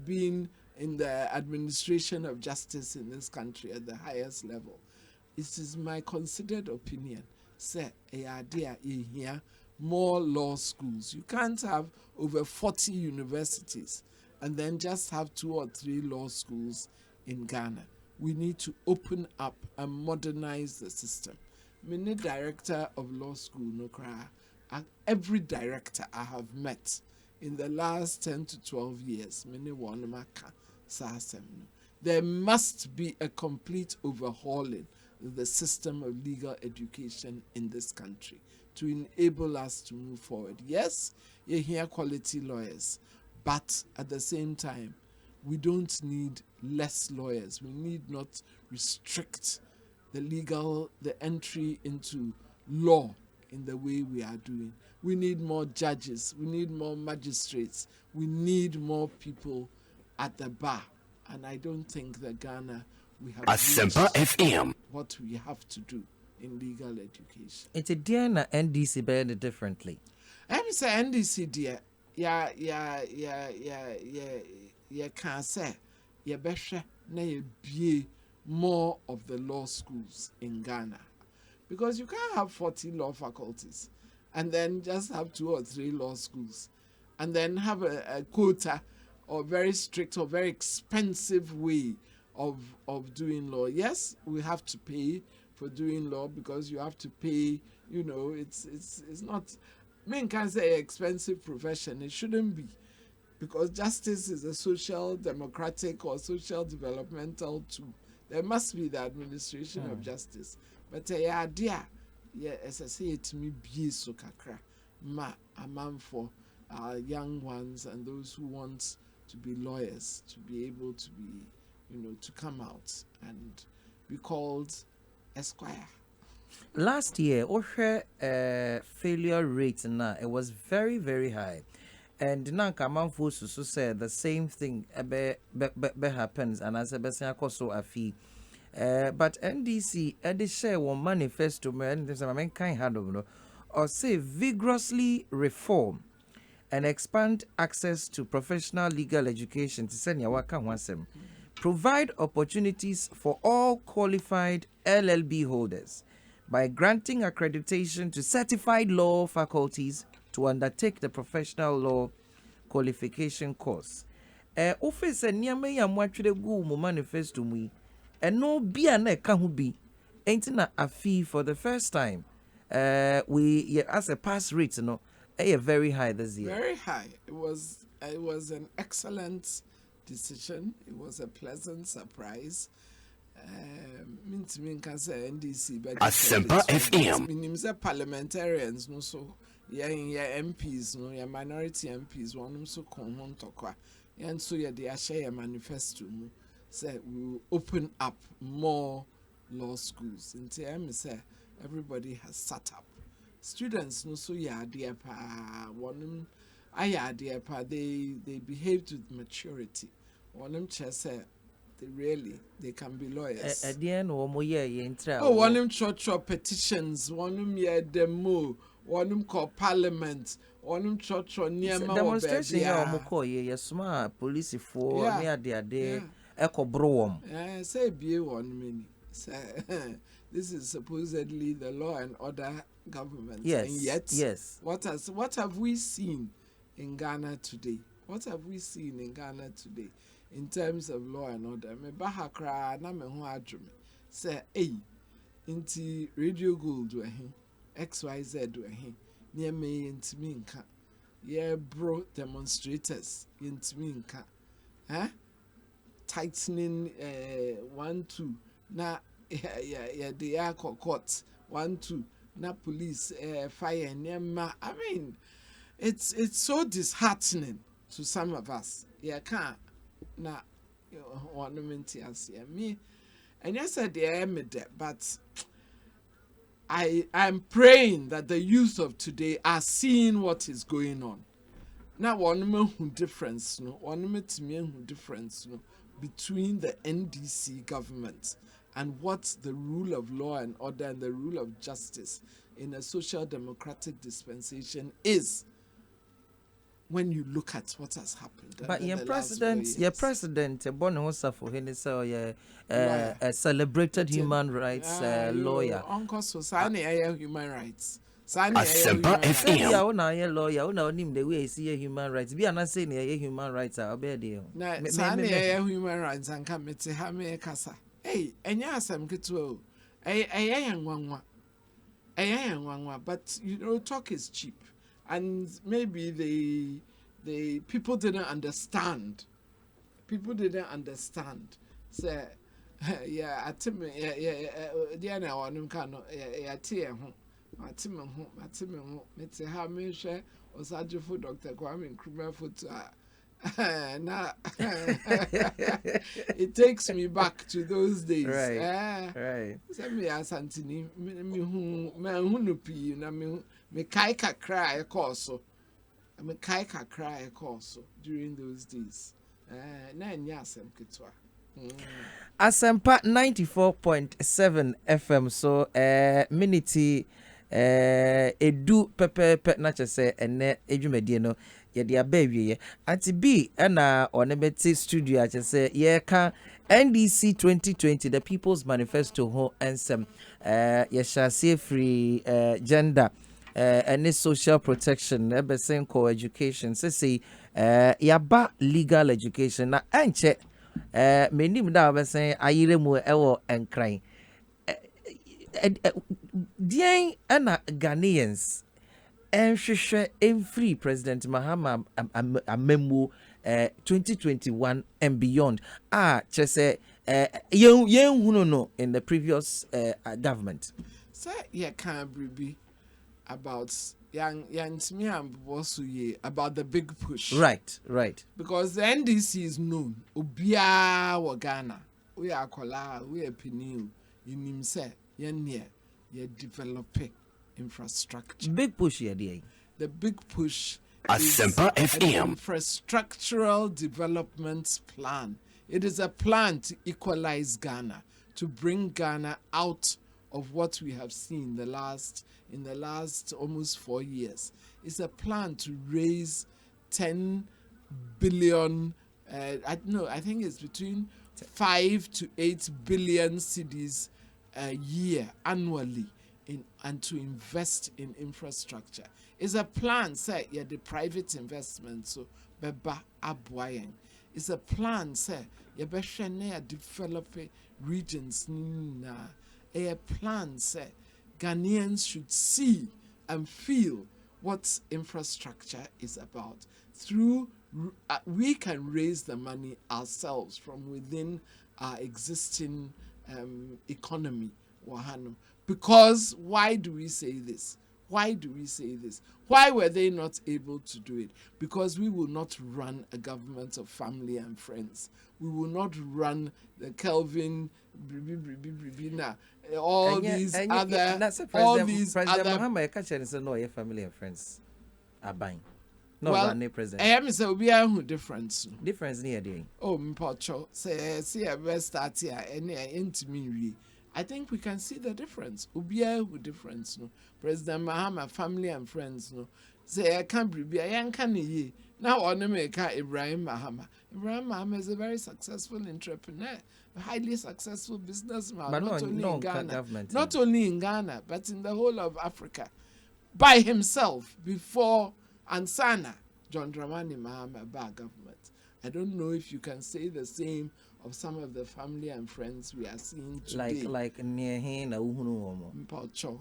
been in the administration of justice in this country at the highest level. It is my considered opinion. Say, here more law schools. You can't have over 40 universities and then just have 2 or 3 law schools in Ghana. We need to open up and modernize the system. Many director of law school, every director I have met in the last 10 to 12 years, many one there must be a complete overhauling of the system of legal education in this country to enable us to move forward. Yes, you hear quality lawyers, but at the same time, we don't need less lawyers. We need not restrict the entry into law in the way we are doing. We need more judges. We need more magistrates. We need more people at the bar. And I don't think that Ghana, we have Asempa FM. What we have to do in legal education. It's a dear na NDC better differently. I'm say NDC dear. Yeah, can say, besha na be more of the law schools in Ghana. Because you can't have 40 law faculties and then just have 2 or 3 law schools and then have a quota or very strict or very expensive way of doing law. Yes, we have to pay for doing law because you have to pay, it's not, men can say expensive profession. It shouldn't be, because justice is a social democratic or social developmental tool. There must be the administration of justice. But as I say, it me be so kakra ma a man for our young ones and those who want to be lawyers to be able to be, to come out and be called Esquire. Last year, failure rate it was very, very high. And now Kamanfu Susu said the same thing happens, and as a so a fee. But NDC they share one manifesto or say vigorously reform and expand access to professional legal education to send wasem. Provide opportunities for all qualified LLB holders by granting accreditation to certified law faculties to undertake the professional law qualification course office nneɛma yi a mo atwere gu mo manifesto mu yi ɛno bia na ɛka ho bi enti na afi for the first time we as a pass rate no very high this year. Very high. It was an excellent decision. It was a pleasant surprise. Means NDC but Asempa FM. Means parliamentarians no so yeah MPs no yeah minority MPs one so come on tokwa and so yeah they share a manifesto say we will open up more law schools. In say everybody has sat up. Students no so yeah dear pa one dear pa they behaved with maturity. One just say they can be lawyers. At the end of one church petitions, one demo, one call parliament, one church or near demonstration yeah smart police for near there echo bro say be 1 minute. This is supposedly the law and order government. Yes. And yet, yes. What have we seen in Ghana today? What have we seen in Ghana today in terms of law and order? Me bahakra na me ho adwome. Say, hey, inti Radio Gold we he, XYZ we he. Near me intimi nka. Yeah, bro demonstrators intimi nka. Huh? Tightening 1 2 na they are court 1 2 na police fire nema. I mean it's so disheartening to some of us. Yeah, can't na ornament as me and yes I am but I'm praying that the youth of today are seeing what is going on. Now one difference difference between the NDC government and what the rule of law and order and the rule of justice in a social democratic dispensation is when you look at what has happened. But your president, born also for him is a celebrated human rights lawyer. Uncle Sosani, human rights. Asempa FM. Yeah, una ye lawyer, una him the way see human rights. Be ana say na human rights are be there. Na sani human rights and come to ha me kasa. Hey, enya asem keto. Nwanwa. But you know talk is cheap. And maybe the people didn't understand. So yeah, atime dia na wonum ka no ya tie ho. Atime ho. Mete ha me hwe osajefo Dr. Kwame Nkrumah photo na it takes me back to those days. Right. Say me asantini me hu no pi na me kai kakra e course. Me kai kakra e course during those days. Na nya asem ketwa. Asempa 94.7 FM so minute edu pepe na chese ene edwumedie no ye dia ba wiye anti b na onebeti studio a chese ye ka NDC 2020 the People's Manifesto ho ensem ye shall say free gender any social protection ebesen co education say yaba legal education na enche menim da obesen ayire mu ewo enkran dien ana Ghanaians enhwehwe free President Mahama amemu 2021 and beyond chese yen hunu no in the previous government. Say yeah can be about young me about the big push. Right. Because the NDC is known. Obia wa Ghana. We are kola, we are pinu. You nim say ye develop infrastructure. Big push here, dear. The big push Asempa is FM. an infrastructural development plan. It is a plan to equalize Ghana, to bring Ghana out of what we have seen in the last almost 4 years. It's a plan to raise 10 billion. I think it's between 5 to 8 billion cedis a year annually and to invest in infrastructure. It's a plan, say, the private investment, so beba abwayen. It's a plan, say, you better develop regions. A plan, say, Ghanaians should see and feel what infrastructure is about. Through we can raise the money ourselves from within our existing economy. Because why do we say this? Why do we say this? Why were they not able to do it? Because we will not run a government of family and friends. We will not run the Kelvin, all these other. President Muhammad Kachin said, no, your family and friends are buying. No, well, president. I am so we are difference. Difference near doing. Oh, Mpacho, say, see a best start here, and intimate. I think we can see the difference. Ubia who difference no. President Mahama family and friends no. Say I can't be a young can now on make Ibrahim Mahama. Ibrahim Mahama is a very successful entrepreneur, a highly successful businessman. But not only in Ghana, government, not only in Ghana, but in the whole of Africa, by himself before Ansana John Dramani Mahama by government. I don't know if you can say the same of some of the family and friends we are seeing today. Like near him, Mpacho.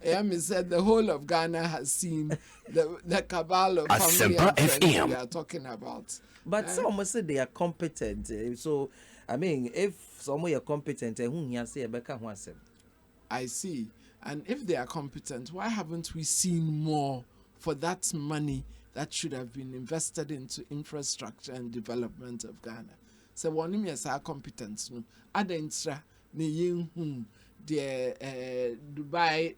Amy said the whole of Ghana has seen the cabal of family and friends we are talking about. But some say they are competent. So, I mean, if someone are competent, who you say I see. And if they are competent, why haven't we seen more for that money that should have been invested into infrastructure and development of Ghana? So one of us are competent. No, other instra ne yin the Dubai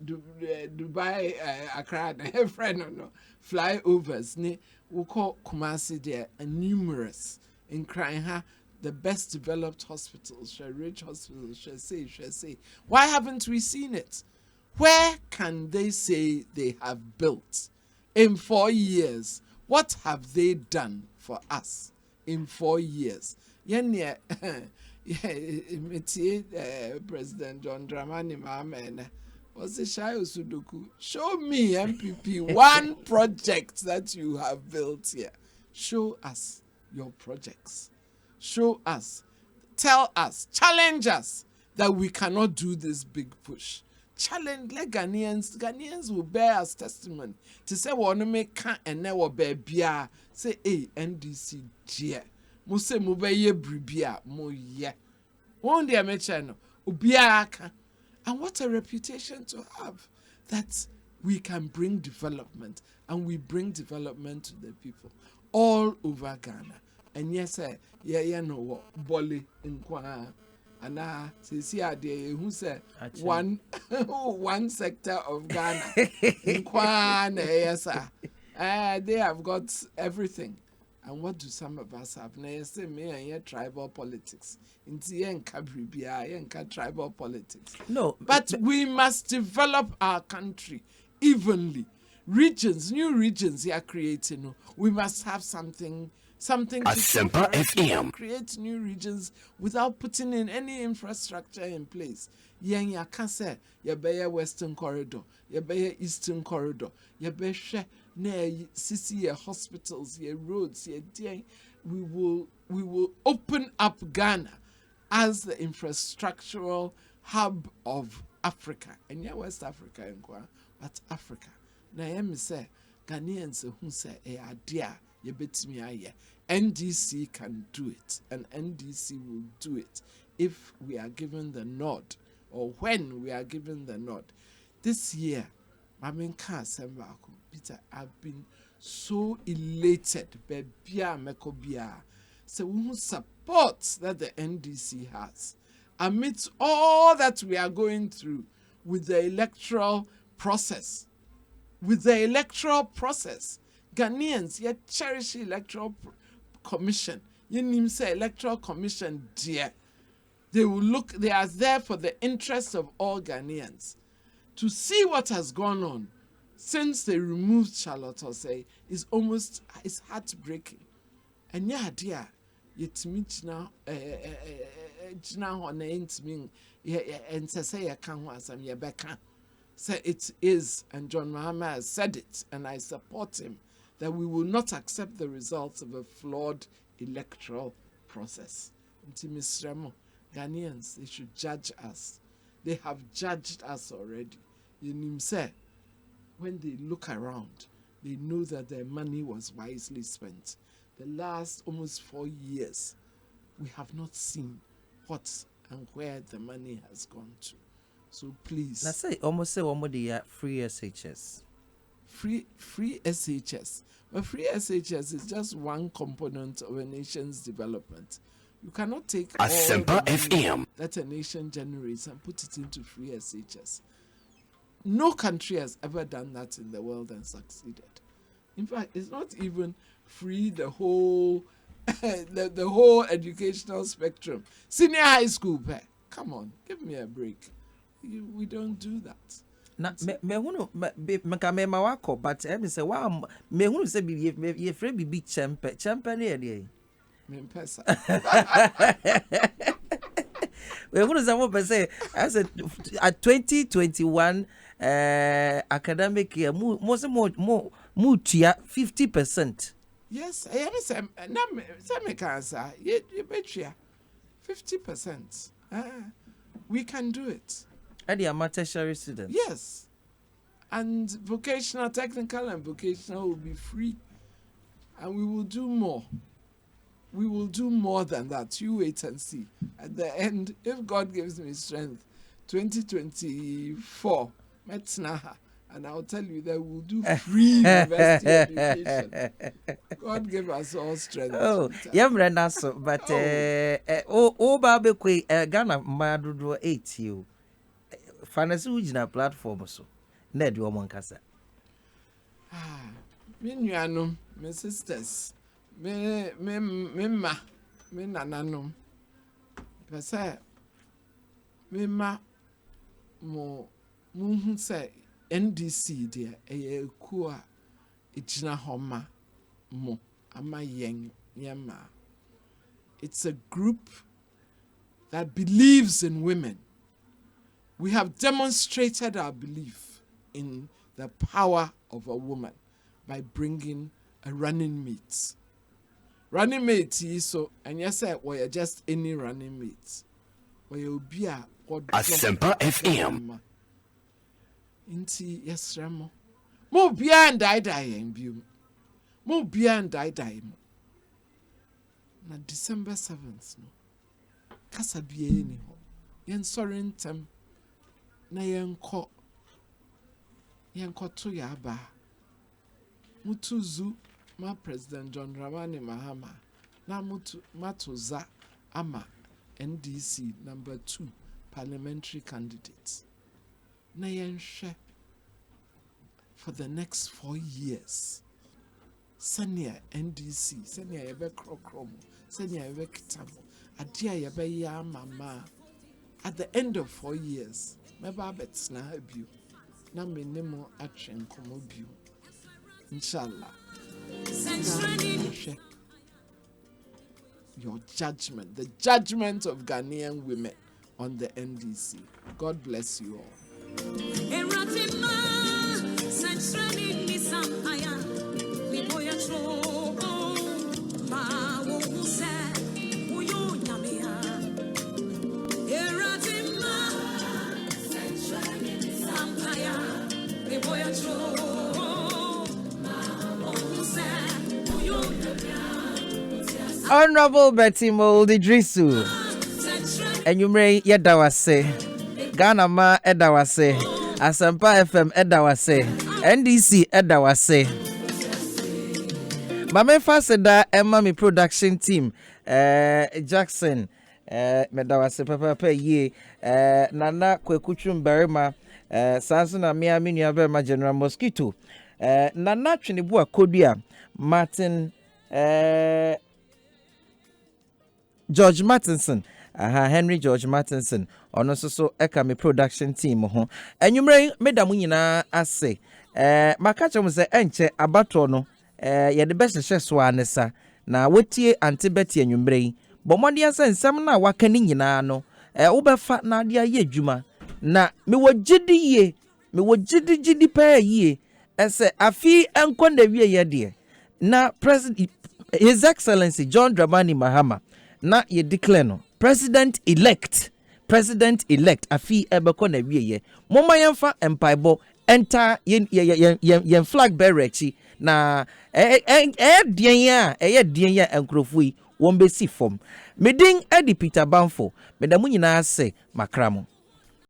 Accra na friend no flyovers ne we call Kumasi there numerous in crying the best developed hospitals, rich hospitals, shall say. Why haven't we seen it? Where can they say they have built in 4 years? What have they done for us in 4 years? President John Dramani Mahama was a Shayo Sudoku. Show me, MPP, one project that you have built here. Show us your projects. Show us, tell us, challenge us that we cannot do this big push. Challenge like Ghanaians will bear as testimony to say we make can and never bear beer. Say NDC dear. Mo say mo be ye bribia mo ye. One day I mention Ubiaka. And what a reputation to have that we can bring development and we bring development to the people all over Ghana. And yes, yeah, no what Boli in Kwa. And see who said one sector of Ghana in Kwan, yes, they have got everything. And what do some of us have? Now, say me and tribal politics. In the end, tribal politics. No, but we must develop our country evenly. Regions, new regions, they are creating. We must have something to create new regions without putting in any infrastructure in place. You can say you be Western Corridor, you be Eastern Corridor, you be CC hospitals, your roads, we will open up Ghana as the infrastructural hub of Africa. And West Africa but Africa. Now I say Ghanaians who say dear. NDC can do it, and NDC will do it if we are given the nod, or when we are given the nod. This year, Peter, I've been so elated by Bia Mekobia. So we support that the NDC has amidst all that we are going through with the electoral process. Ghanaians, you cherish the electoral commission. You name say electoral commission, dear. They are there for the interest of all Ghanaians. To see what has gone on since they removed Charlotte Osei is heartbreaking. And yeah, dear, now, and say I can't some Yabeka. So it is, and John Mahama has said it, and I support him, that we will not accept the results of a flawed electoral process. Ghanaians, they should judge us. They have judged us already. When they look around, they know that their money was wisely spent. The last almost 4 years, we have not seen what and where the money has gone to. So please. I say almost the free SHS. Free SHS. But free SHS is just one component of a nation's development. You cannot take all the money that a nation generates and put it into free SHS. No country has ever done that in the world and succeeded. In fact, it's not even free the whole the whole educational spectrum. Senior high school, come on, give me a break. We don't do that. Na me hunu me ma wako, but em say wa me hunu say ye free bibi chempe na ye Me pesa. We hunu say mo say as at 2021 academic year mo tia 50%. Yes, I am say na me can say you betria 50%. We can do it. At the tertiary students. Yes. And vocational, technical and vocational will be free. And we will do more. We will do more than that. You wait and see. At the end, if God gives me strength, 2024, and I'll tell you that we'll do free university education. God give us all strength. Oh, yeah, so, but Babe Kwe, Ghana Madudo 8 you. Fantasy ujina platform so. Ned you among kasa. Me nuanom, me sisters, me nananom. Pese me ma mo say NDC there eye ku a ejina homa mo ama yen yema. It's a group that believes in women. We have demonstrated our belief in the power of a woman by bringing a running mate. Running mate is so, and yes, we're just any running mate. We'll be a Asempa FM. Inti yes, Ramo. Mo beyond die and view. Mo beyond die. Na December 7th, no. Kasa biye ni ho. Yen sorry ntem. Na yenko to yaba mutuzu ma President John Dramani Mahama na matuza ama NDC number 2 parliamentary candidate na yenhwe for the next 4 years senior NDC senior yebe krokrom senior yebe kitamo adia yebe ya mama at the end of 4 years meba betsna abiu na menemo atwen komo biu inshallah your judgment, the judgment of Ghanaian women on the NDC. God bless you all. Honorable Bety Mould-Iddrisu. And you may yedawase. Ghana ma edawase. Asempa FM edawase. NDC edawase. Mame Faseda Emma mi production team. Jackson. Medawase papa ye. Nana kwekuchum berima. Sansu na miami ni berima General Mosquito. Nana chinibu akodia. Martin. George Martinson, Henry George Martinson, ono so eka me production team ho. Enwumre medam nyina ase. Makacha mo se enche abato no ye de best hyeso anesa na wetie anti Bety enwumre. Bomode ase nsem na waka ni nyina no wo befa na de aye adwuma na me wogidi ye me wogidi pa ye ese afi enko na wie ye de na president His Excellency John Dramani Mahama na ye declare no president elect afi ebeko na wieye moma yemfa empaibo enter yen flag bearer chi na dean ya enkrofo yi won besi form medin edi Peter Banfo medamu nyina ase makramo